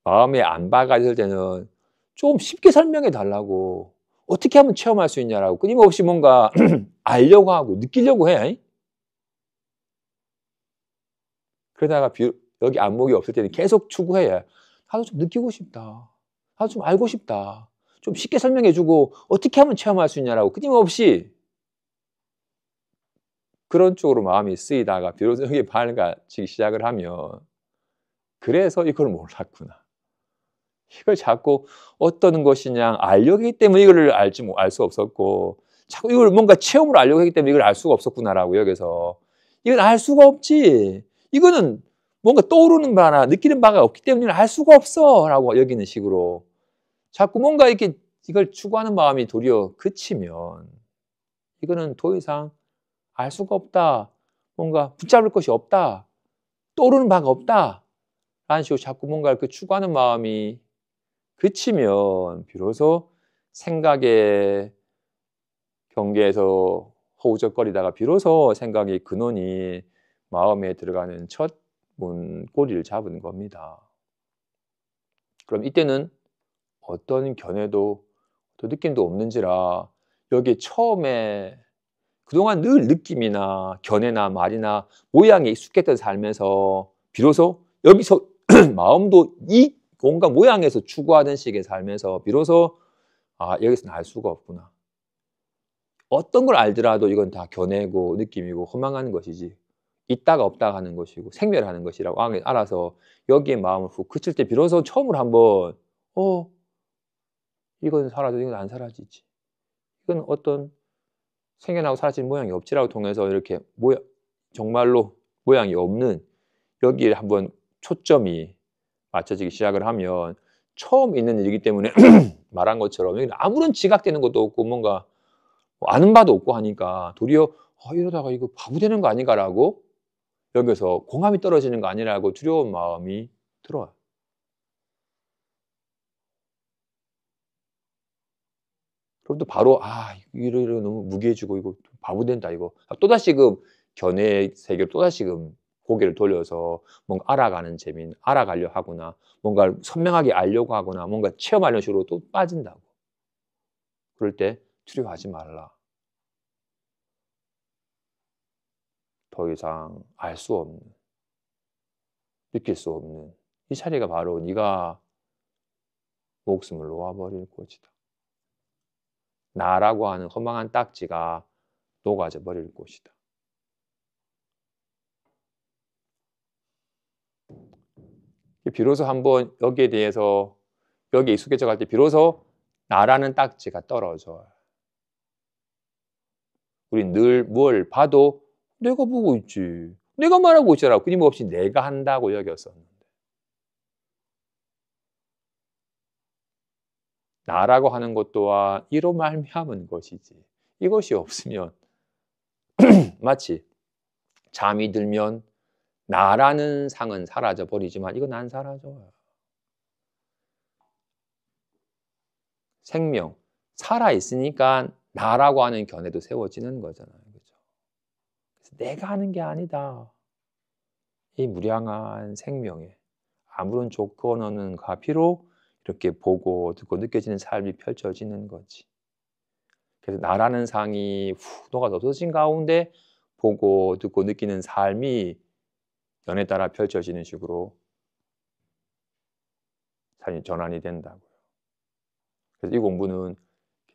마음에 안 박아질 때는 좀 쉽게 설명해 달라고, 어떻게 하면 체험할 수 있냐라고 끊임없이 뭔가 알려고 하고 느끼려고 해. 그러다가 여기 안목이 없을 때는 계속 추구해. 나도 좀 느끼고 싶다. 나도 좀 알고 싶다. 좀 쉽게 설명해주고 어떻게 하면 체험할 수 있냐라고 끊임없이 그런 쪽으로 마음이 쓰이다가 비로소 여기에 밝아지기 시작을 하면, 그래서 이걸 몰랐구나. 이걸 자꾸 어떤 것이냐 알려고 하기 때문에 이걸 알 수 없었고, 자꾸 이걸 뭔가 체험으로 알려고 하기 때문에 이걸 알 수가 없었구나라고 여기서, 이건 알 수가 없지. 이거는 뭔가 떠오르는 바나 느끼는 바가 없기 때문에 알 수가 없어 라고 여기는 식으로 자꾸 뭔가 이렇게 이걸 추구하는 마음이 도리어 그치면, 이거는 더 이상 알 수가 없다, 뭔가 붙잡을 것이 없다, 떠오르는 바가 없다 라는 식으로 자꾸 뭔가 그 추구하는 마음이 그치면 비로소 생각의 경계에서 허우적거리다가 비로소 생각의 근원이 마음에 들어가는 첫 문고리를 잡은 겁니다. 그럼 이때는 어떤 견해도 또 느낌도 없는지라, 여기 처음에 그동안 늘 느낌이나 견해나 말이나 모양에 익숙했던 삶에서 비로소 여기서 마음도 이 뭔가 모양에서 추구하던 식의 삶에서 비로소 여기서는 알 수가 없구나. 어떤 걸 알더라도 이건 다 견해고 느낌이고 허망한 것이지, 있다가 없다가 하는 것이고 생멸하는 것이라고 알아서 여기에 마음을 훅 그칠 때 비로소 처음으로 한번 이건 사라져, 이건 안 사라지지, 이건 어떤 생겨나고 사라지는 모양이 없지라고 통해서 이렇게 정말로 모양이 없는 여기에 한번 초점이 맞춰지기 시작을 하면, 처음 있는 일이기 때문에 말한 것처럼 여기는 아무런 지각되는 것도 없고 뭔가 아는 바도 없고 하니까 도리어 이러다가 이거 바보 되는 거 아닌가라고 여기서 공함이 떨어지는 거 아니라고 두려운 마음이 들어요. 그럼 또 바로 이러 너무 무게해지고 이거 바보 된다 이거. 또다시금 견해 세계로 또다시금 고개를 돌려서 뭔가 알아가는 재미는 알아가려 하거나 뭔가를 선명하게 알려고 하거나 뭔가 체험하려는 식으로 또 빠진다고. 그럴 때 두려워하지 말라. 더 이상 알 수 없는, 느낄 수 없는 이 자리가 바로 네가 목숨을 놓아버릴 곳이다. 나라고 하는 허망한 딱지가 녹아져 버릴 곳이다. 비로소 한번 여기에 대해서 여기에 익숙해져 갈 때 비로소 나라는 딱지가 떨어져요. 우린 늘 뭘 봐도 내가 보고 있지. 내가 말하고 있잖아. 끊임없이 내가 한다고 여겼었는데. 나라고 하는 것 또한 이로 말미암은 것이지. 이것이 없으면 마치 잠이 들면 나라는 상은 사라져 버리지만 이건 안 사라져요. 생명, 살아있으니까 나라고 하는 견해도 세워지는 거잖아요. 그렇죠? 그래서 내가 하는 게 아니다. 이 무량한 생명에 아무런 조건 없는 가피로 이렇게 보고 듣고 느껴지는 삶이 펼쳐지는 거지. 그래서 나라는 상이 훅 녹아 없어진 가운데 보고 듣고 느끼는 삶이 연에 따라 펼쳐지는 식으로 삶이 전환이 된다고요. 그래서 이 공부는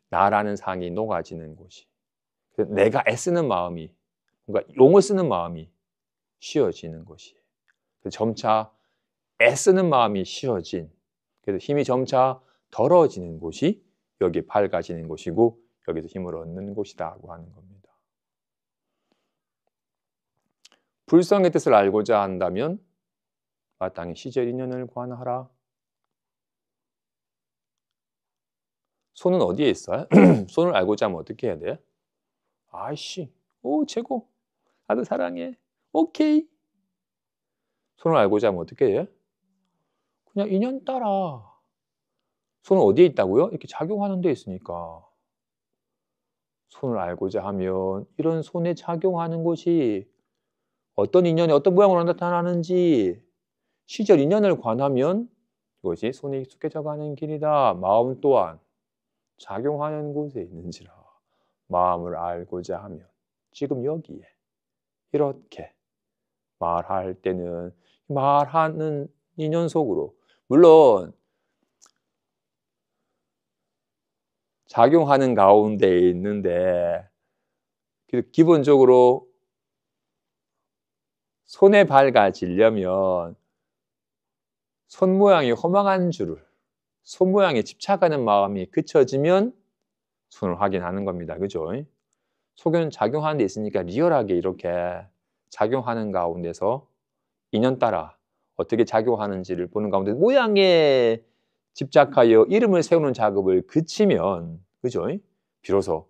나라는 상이 녹아지는 곳이, 그래서 내가 애쓰는 마음이, 뭔가 용을 쓰는 마음이 쉬어지는 곳이에요. 그래서 점차 애쓰는 마음이 쉬어진, 그래서 힘이 점차 덜어지는 곳이 여기 밝아지는 곳이고 여기서 힘을 얻는 곳이라고 하는 겁니다. 불성의 뜻을 알고자 한다면 마땅히 시절 인연을 관하라. 손은 어디에 있어요? 손을 알고자 하면 어떻게 해야 돼? 아이씨, 오 최고, 나도 사랑해, 오케이. 손을 알고자 하면 어떻게 해? 그냥 인연 따라. 손은 어디에 있다고요? 이렇게 작용하는 데 있으니까. 손을 알고자 하면 이런 손에 작용하는 것이 어떤 인연이 어떤 모양으로 나타나는지 시절 인연을 관하면 이것이 손에 익숙해져 가는 길이다. 마음 또한 작용하는 곳에 있는지라. 마음을 알고자 하면 지금 여기에 이렇게 말할 때는 말하는 인연 속으로, 물론 작용하는 가운데 있는데 기본적으로 손에 밝아지려면 손 모양이 허망한 줄을, 손 모양에 집착하는 마음이 그쳐지면 손을 확인하는 겁니다. 그죠? 속에는 작용하는 데 있으니까 리얼하게 이렇게 작용하는 가운데서 인연 따라 어떻게 작용하는지를 보는 가운데 모양에 집착하여 이름을 세우는 작업을 그치면, 그죠? 비로소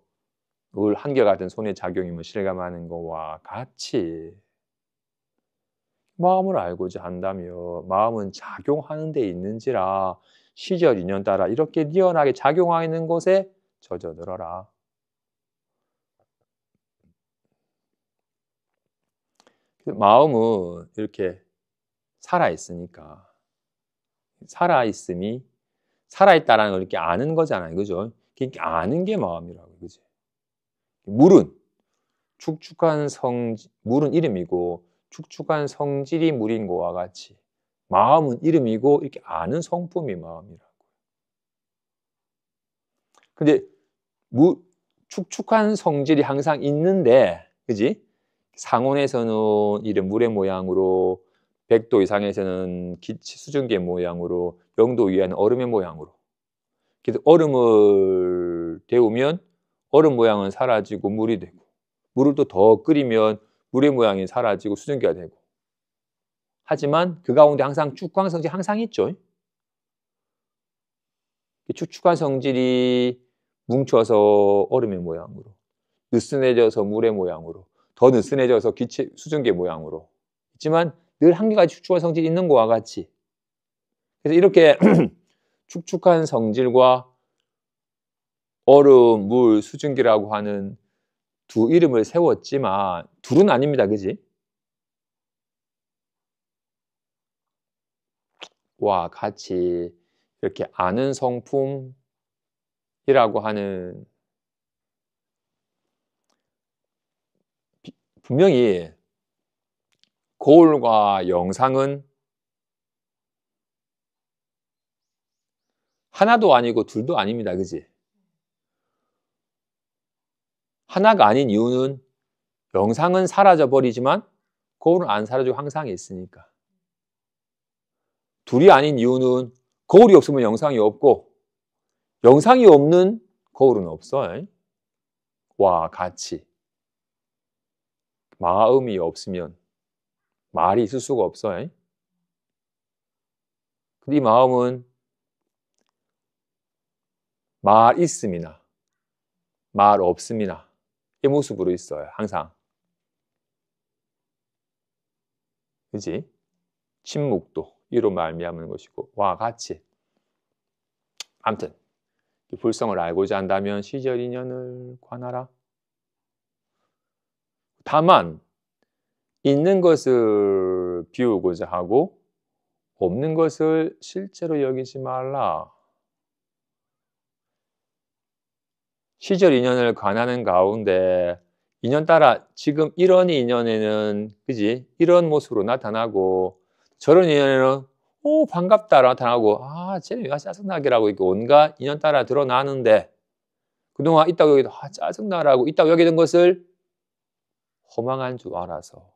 늘 한결같은 손의 작용임을 실감하는 것과 같이 마음을 알고자 한다며 마음은 작용하는 데 있는지라 시절 인연 따라 이렇게 리얼하게 작용하는 것에 젖어들어라. 마음은 이렇게 살아있으니까, 살아있음이 살아있다라는 걸 이렇게 아는 거잖아요. 그죠? 이렇게 아는 게 마음이라고. 그지? 물은 축축한 물은 이름이고 축축한 성질이 물인 것과 같이 마음은 이름이고 이렇게 아는 성품이 마음이라고. 근데 축축한 성질이 항상 있는데, 그지? 상온에서는 이런 물의 모양으로, 100도 이상에서는 수증기의 모양으로, 0도 이하는 얼음의 모양으로. 그래서 얼음을 데우면 얼음 모양은 사라지고 물이 되고, 물을 또 더 끓이면 물의 모양이 사라지고 수증기가 되고. 하지만 그 가운데 항상 축축한 성질이 항상 있죠. 축축한 성질이 뭉쳐서 얼음의 모양으로, 느슨해져서 물의 모양으로, 더 느슨해져서 수증기의 모양으로 있지만 늘 한결같이 축축한 성질이 있는 것과 같이, 그래서 이렇게 축축한 성질과 얼음, 물, 수증기라고 하는 두 이름을 세웠지만 둘은 아닙니다. 그지? 와 같이 이렇게 아는 성품이라고 하는 분명히 거울과 영상은 하나도 아니고 둘도 아닙니다. 그지? 하나가 아닌 이유는 영상은 사라져 버리지만 거울은 안 사라지고 항상 있으니까. 둘이 아닌 이유는 거울이 없으면 영상이 없고 영상이 없는 거울은 없어요. 와 같이 마음이 없으면 말이 있을 수가 없어요. 근데 이 마음은 말 있음이나 말 없음이나 이 모습으로 있어요. 항상. 그지? 침묵도 이로 말미암는 것이고 와 같이. 아무튼 이 불성을 알고자 한다면 시절 인연을 관하라. 다만 있는 것을 비우고자 하고 없는 것을 실제로 여기지 말라. 시절 인연을 관하는 가운데 인연 따라 지금 이런 인연에는 그지? 이런 모습으로 나타나고 저런 인연에는 오 반갑다 나타나고 아 쟤는 왜 짜증나게라고 이렇게 온갖 인연 따라 드러나는데 그동안 있다고 여기도 아 짜증나라고 있다고 여기던 것을 허망한 줄 알아서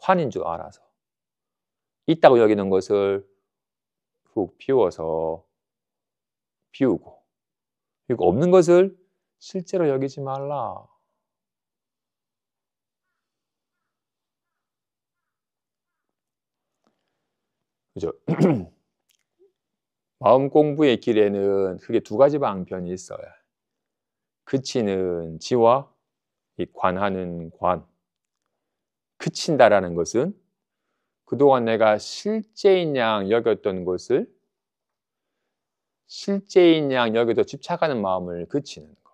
환인 줄 알아서 있다고 여기는 것을 훅 비워서 비우고 그리고 없는 것을 실제로 여기지 말라. 그죠? 마음 공부의 길에는 크게 두 가지 방편이 있어요. 그치는 지와 이 관하는 관. 그친다라는 것은 그동안 내가 실제인 양 여겼던 것을 실제인 양 여기도 집착하는 마음을 그치는 거예요.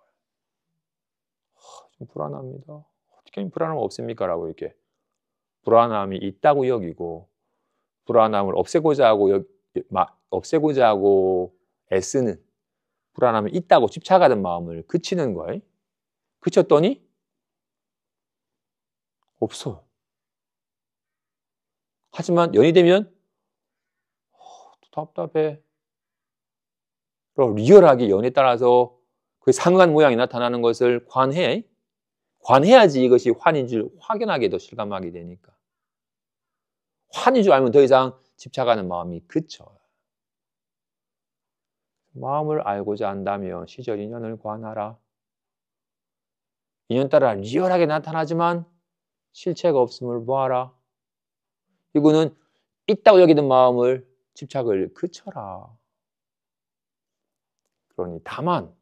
좀 불안합니다. 어떻게 불안함 없습니까? 라고 이렇게 불안함이 있다고 여기고 불안함을 없애고자 하고 애쓰는 불안함이 있다고 집착하는 마음을 그치는 거예요. 그쳤더니 없어요. 하지만 연이 되면 답답해. 리얼하게 연에 따라서 그 상한 모양이 나타나는 것을 관해. 관해야지 이것이 환인 줄 확연하게 더 실감하게 되니까. 환인 줄 알면 더 이상 집착하는 마음이 그쳐요. 마음을 알고자 한다면 시절 인연을 관하라. 인연 따라 리얼하게 나타나지만 실체가 없음을 보아라. 이거는 있다고 여기는 마음을 집착을 그쳐라. 그러니 다만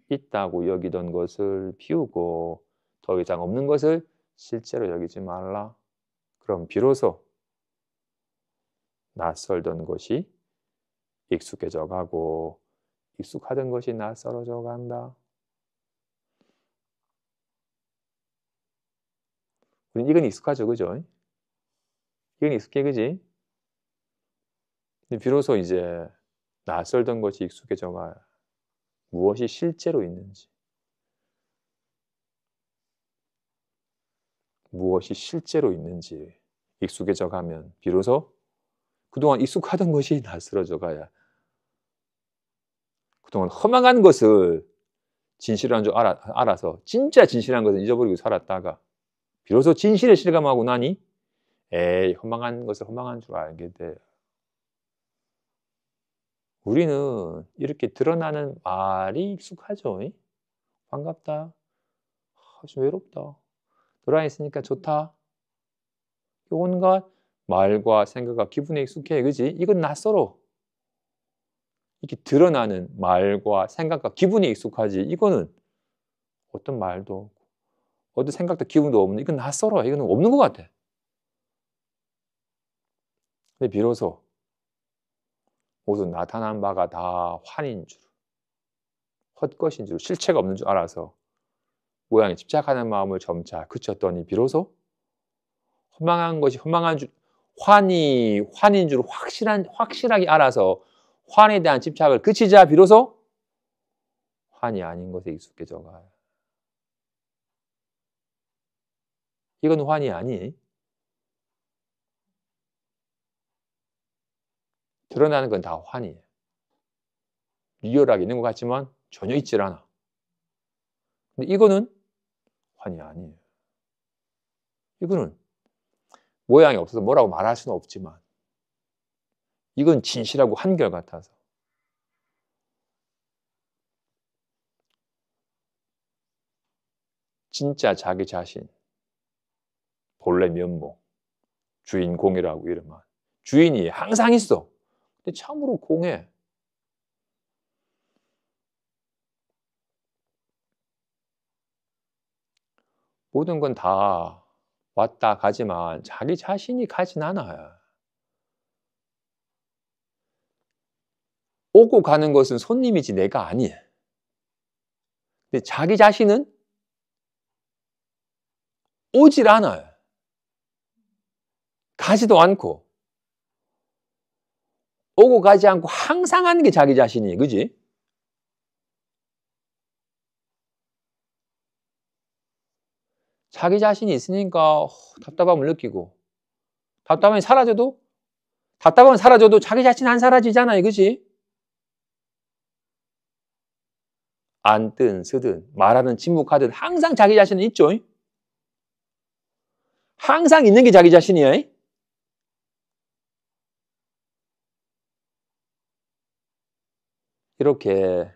있다고 여기던 것을 비우고 더 이상 없는 것을 실제로 여기지 말라. 그럼 비로소 낯설던 것이 익숙해져 가고 익숙하던 것이 낯설어져 간다. 우린 이건 익숙하죠, 그죠? 이건 익숙해, 그지? 근데 비로소 이제 낯설던 것이 익숙해져 가요. 무엇이 실제로 있는지, 무엇이 실제로 있는지 익숙해져 가면 비로소 그동안 익숙하던 것이 낯설어져 가야 그동안 허망한 것을 진실한 줄 알아서 진짜 진실한 것을 잊어버리고 살았다가 비로소 진실을 실감하고 나니 에이 허망한 것을 허망한 줄 알게 돼. 우리는 이렇게 드러나는 말이 익숙하죠. 반갑다. 좀 외롭다. 너랑 있으니까 좋다. 온갖 말과 생각과 기분에 익숙해. 그지? 이건 낯설어. 이렇게 드러나는 말과 생각과 기분에 익숙하지. 이거는 어떤 말도 없고 어떤 생각도 기분도 없는 이건 낯설어. 이거는 없는 것 같아. 근데 비로소 모두 나타난 바가 다 환인 줄, 헛것인 줄, 실체가 없는 줄 알아서 모양에 집착하는 마음을 점차 그쳤더니 비로소 허망한 것이 허망한 줄, 환인 줄 확실하게 알아서 환에 대한 집착을 그치자 비로소 환이 아닌 것에 익숙해져 가요. 이건 환이 아니. 드러나는 건 다 환이에요. 리얼하게 있는 것 같지만 전혀 있질 않아. 근데 이거는 환이 아니에요. 이거는 모양이 없어서 뭐라고 말할 수는 없지만 이건 진실하고 한결같아서 진짜 자기 자신, 본래 면목, 주인공이라고 이름한 주인이 항상 있어. 근데 참으로 공해. 모든 건 다 왔다 가지만 자기 자신이 가진 않아요. 오고 가는 것은 손님이지 내가 아니에요. 근데 자기 자신은 오질 않아요. 가지도 않고 오고 가지 않고 항상 하는 게 자기 자신이에요. 그지? 자기 자신이 있으니까 답답함을 느끼고 답답함이 사라져도 자기 자신 안 사라지잖아요. 그지? 앉든 쓰든 말하든 침묵하든 항상 자기 자신은 있죠. 항상 있는 게 자기 자신이에요. 이렇게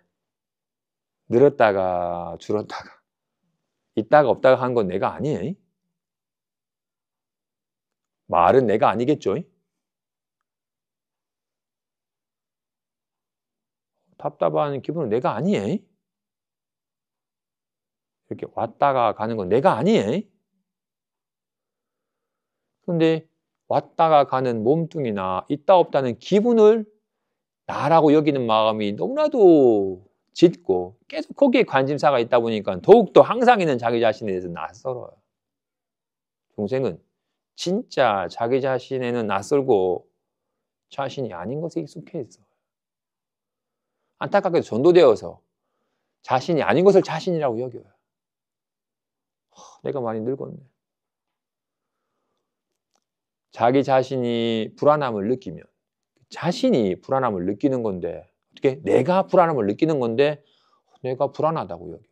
늘었다가 줄었다가 있다가 없다가 한 건 내가 아니에요. 말은 내가 아니겠죠. 답답한 기분은 내가 아니에요. 이렇게 왔다가 가는 건 내가 아니에요. 근데 왔다가 가는 몸뚱이나 있다 없다는 기분을 나라고 여기는 마음이 너무나도 짙고 계속 거기에 관심사가 있다 보니까 더욱더 항상 있는 자기 자신에 대해서 낯설어요. 동생은 진짜 자기 자신에는 낯설고 자신이 아닌 것에 익숙해 있어요. 안타깝게도 전도되어서 자신이 아닌 것을 자신이라고 여겨요. 내가 많이 늙었네. 자기 자신이 불안함을 느끼면 자신이 불안함을 느끼는 건데 어떻게 내가 불안함을 느끼는 건데 내가 불안하다고 여겨요.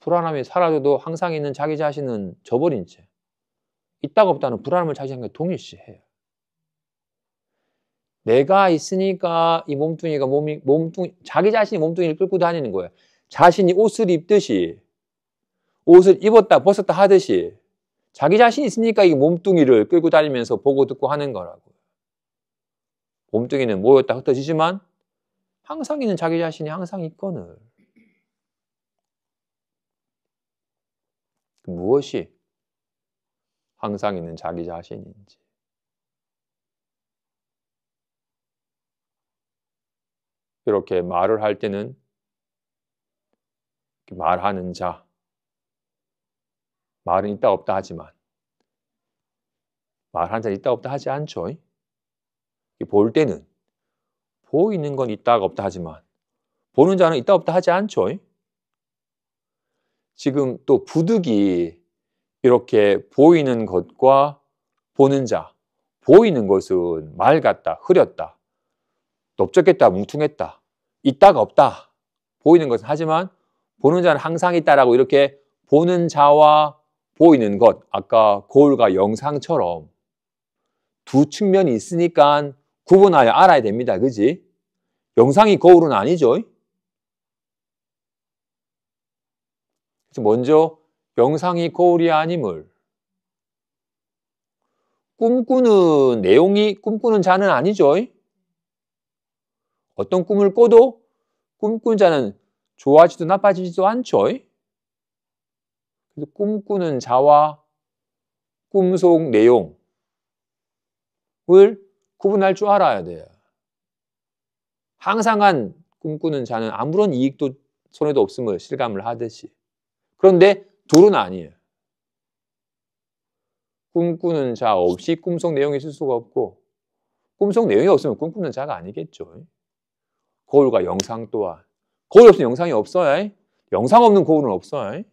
불안함이 사라져도 항상 있는 자기 자신은 저버린 채 있다가 없다는 불안함을 자기 자신과 동일시해요. 내가 있으니까 이 몸뚱이가 자기 자신이 몸뚱이를 끌고 다니는 거예요. 자신이 옷을 입듯이 옷을 입었다 벗었다 하듯이 자기 자신이 있으니까 이 몸뚱이를 끌고 다니면서 보고 듣고 하는 거라고요. 몸뚱이는 모였다 흩어지지만 항상 있는 자기 자신이 항상 있거늘. 무엇이 항상 있는 자기 자신인지. 이렇게 말을 할 때는 말하는 자, 말은 있다 없다 하지만 말하는 자는 있다 없다 하지 않죠. 볼 때는 보이는 건 있다가 없다 하지만 보는 자는 있다 없다 하지 않죠. 지금 또 부득이 이렇게 보이는 것과 보는 자, 보이는 것은 맑았다, 흐렸다, 넓적했다, 뭉퉁했다, 있다가 없다. 보이는 것은 하지만 보는 자는 항상 있다라고 이렇게 보는 자와 보이는 것, 아까 거울과 영상처럼 두 측면이 있으니까 구분하여 알아야 됩니다. 그지? 영상이 거울은 아니죠. 그래서 먼저 영상이 거울이 아님을 꿈꾸는 내용이 꿈꾸는 자는 아니죠. 어떤 꿈을 꿔도 꿈꾸는 자는 좋아지도 나빠지지도 않죠. 그래서 꿈꾸는 자와 꿈속 내용을 구분할 줄 알아야 돼요. 항상한 꿈꾸는 자는 아무런 이익도 손해도 없음을 실감을 하듯이. 그런데 둘은 아니에요. 꿈꾸는 자 없이 꿈속 내용이 있을 수가 없고 꿈속 내용이 없으면 꿈꾸는 자가 아니겠죠. 거울과 영상 또한. 거울 없으면 영상이 없어요. 영상 없는 거울은 없어요.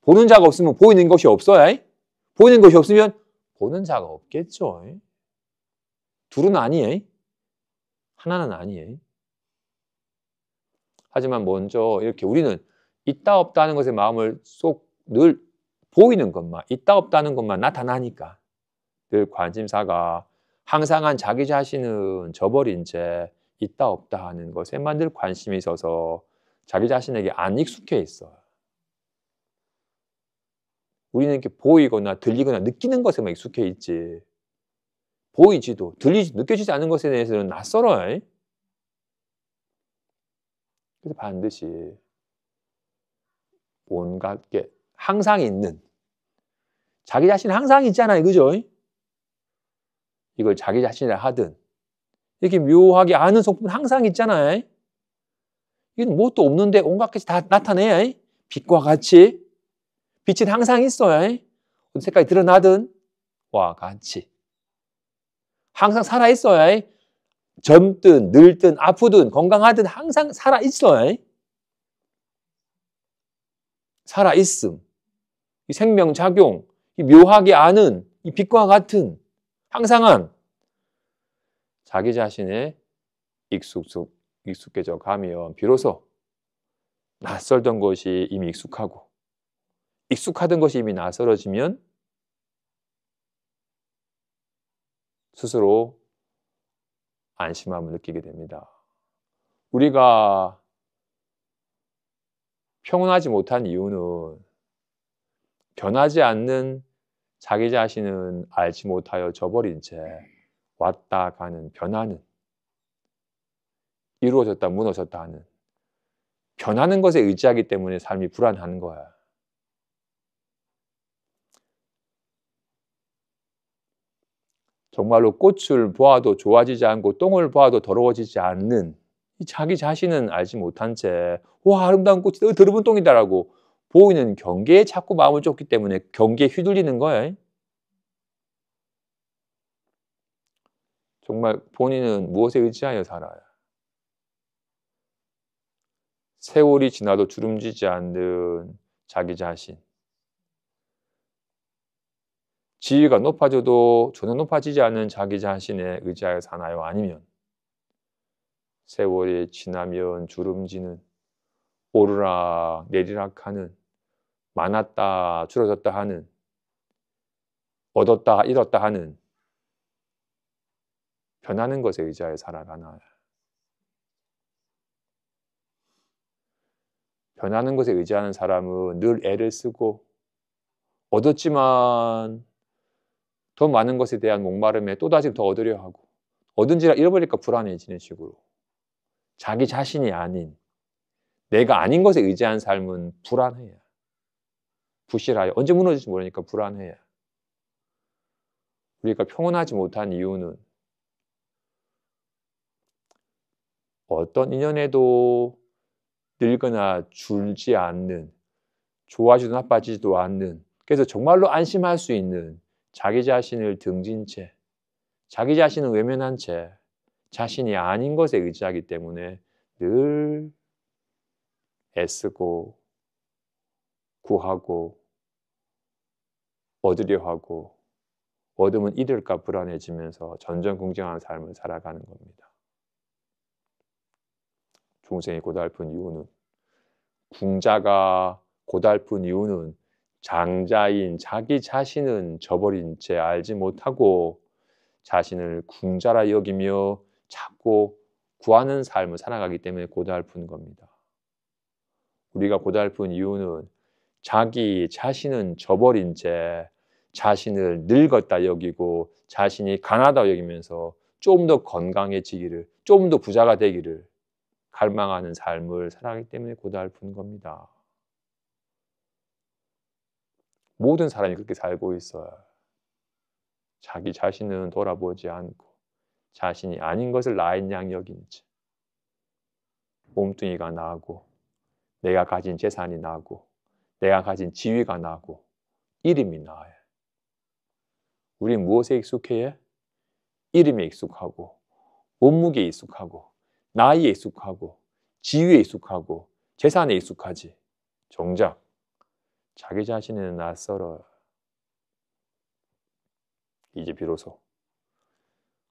보는 자가 없으면 보이는 것이 없어요. 보이는 것이 없으면 보는 자가 없겠죠. 둘은 아니에요. 하나는 아니에요. 하지만 먼저 이렇게 우리는 있다 없다 하는 것에 마음을 쏙 늘 보이는 것만, 있다 없다는 것만 나타나니까 늘 관심사가 항상한 자기 자신은 저버린 채 있다 없다 하는 것에만 늘 관심이 있어서 자기 자신에게 안 익숙해 있어요. 우리는 이렇게 보이거나 들리거나 느끼는 것에만 익숙해 있지 보이지도 들리지도 느껴지지 않는 것에 대해서는 낯설어요. 그래서 반드시 뭔가 이렇게 항상 있는 자기 자신 항상 있잖아요. 그죠? 이걸 자기 자신이라 하든 이렇게 묘하게 아는 성품은 항상 있잖아요. 이건 뭣도 없는데 온갖 것이 다 나타내야 빛과 같이 빛은 항상 있어야 어떤 색깔이 드러나든 와 같이 항상 살아있어야 젊든 늙든 아프든 건강하든 항상 살아있어야 살아있음 이 생명작용 이 묘하게 아는 이 빛과 같은 항상한 자기 자신의 익숙해져 가면 비로소 낯설던 것이 이미 익숙하고 익숙하던 것이 이미 낯설어지면 스스로 안심함을 느끼게 됩니다. 우리가 평온하지 못한 이유는 변하지 않는 자기 자신은 알지 못하여 저버린 채 왔다 가는 변하는 이루어졌다 무너졌다 하는 변하는 것에 의지하기 때문에 삶이 불안한 거야. 정말로 꽃을 보아도 좋아지지 않고 똥을 보아도 더러워지지 않는 이 자기 자신은 알지 못한 채 와 아름다운 꽃이 더러운 똥이다라고 보이는 경계에 자꾸 마음을 쫓기 때문에 경계에 휘둘리는 거예요. 정말 본인은 무엇에 의지하여 살아요? 세월이 지나도 주름지지 않는 자기 자신. 지위가 높아져도 전혀 높아지지 않는 자기 자신에 의지하여 사나요? 아니면 세월이 지나면 주름지는 오르락 내리락하는 많았다 줄어졌다 하는 얻었다 잃었다 하는 변하는 것에 의지하여 살아가나요? 변하는 것에 의지하는 사람은 늘 애를 쓰고 얻었지만 더 많은 것에 대한 목마름에 또다시 더 얻으려 하고 얻은지라 잃어버릴까 불안해지는 식으로 자기 자신이 아닌 내가 아닌 것에 의지한 삶은 불안해요. 부실하여 언제 무너질지 모르니까 불안해요. 우리가 평온하지 못한 이유는 어떤 인연에도 늙거나 줄지 않는 좋아지도 나빠지지도 않는 그래서 정말로 안심할 수 있는 자기 자신을 등진 채 자기 자신은 외면한 채 자신이 아닌 것에 의지하기 때문에 늘 애쓰고 구하고 얻으려 하고 얻으면 잃을까 불안해지면서 전전긍긍하는 삶을 살아가는 겁니다. 중생이 고달픈 이유는 궁자가 고달픈 이유는 장자인 자기 자신은 저버린 채 알지 못하고 자신을 궁자라 여기며 자꾸 구하는 삶을 살아가기 때문에 고달픈 겁니다. 우리가 고달픈 이유는 자기 자신은 저버린 채 자신을 늙었다 여기고 자신이 가난하다 여기면서 좀 더 건강해지기를 좀 더 부자가 되기를 갈망하는 삶을 살아가기 때문에 고달픈 겁니다. 모든 사람이 그렇게 살고 있어요. 자기 자신은 돌아보지 않고 자신이 아닌 것을 나인 양 여긴 채 몸뚱이가 나고 내가 가진 재산이 나고 내가 가진 지위가 나고 이름이 나아요. 우린 무엇에 익숙해요? 이름에 익숙하고 몸무게에 익숙하고 나이에 익숙하고 지위에 익숙하고 재산에 익숙하지. 정작 자기 자신에는 낯설어요. 이제 비로소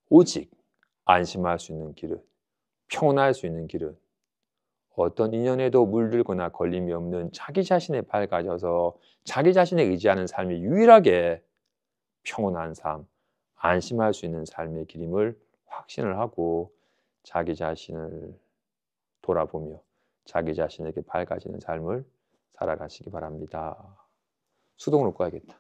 오직 안심할 수 있는 길은, 평온할 수 있는 길은 어떤 인연에도 물들거나 걸림이 없는 자기 자신에 밝아져서 자기 자신에 의지하는 삶이 유일하게 평온한 삶, 안심할 수 있는 삶의 길임을 확신을 하고 자기 자신을 돌아보며 자기 자신에게 밝아지는 삶을 살아가시기 바랍니다. 수동으로 꺼야겠다.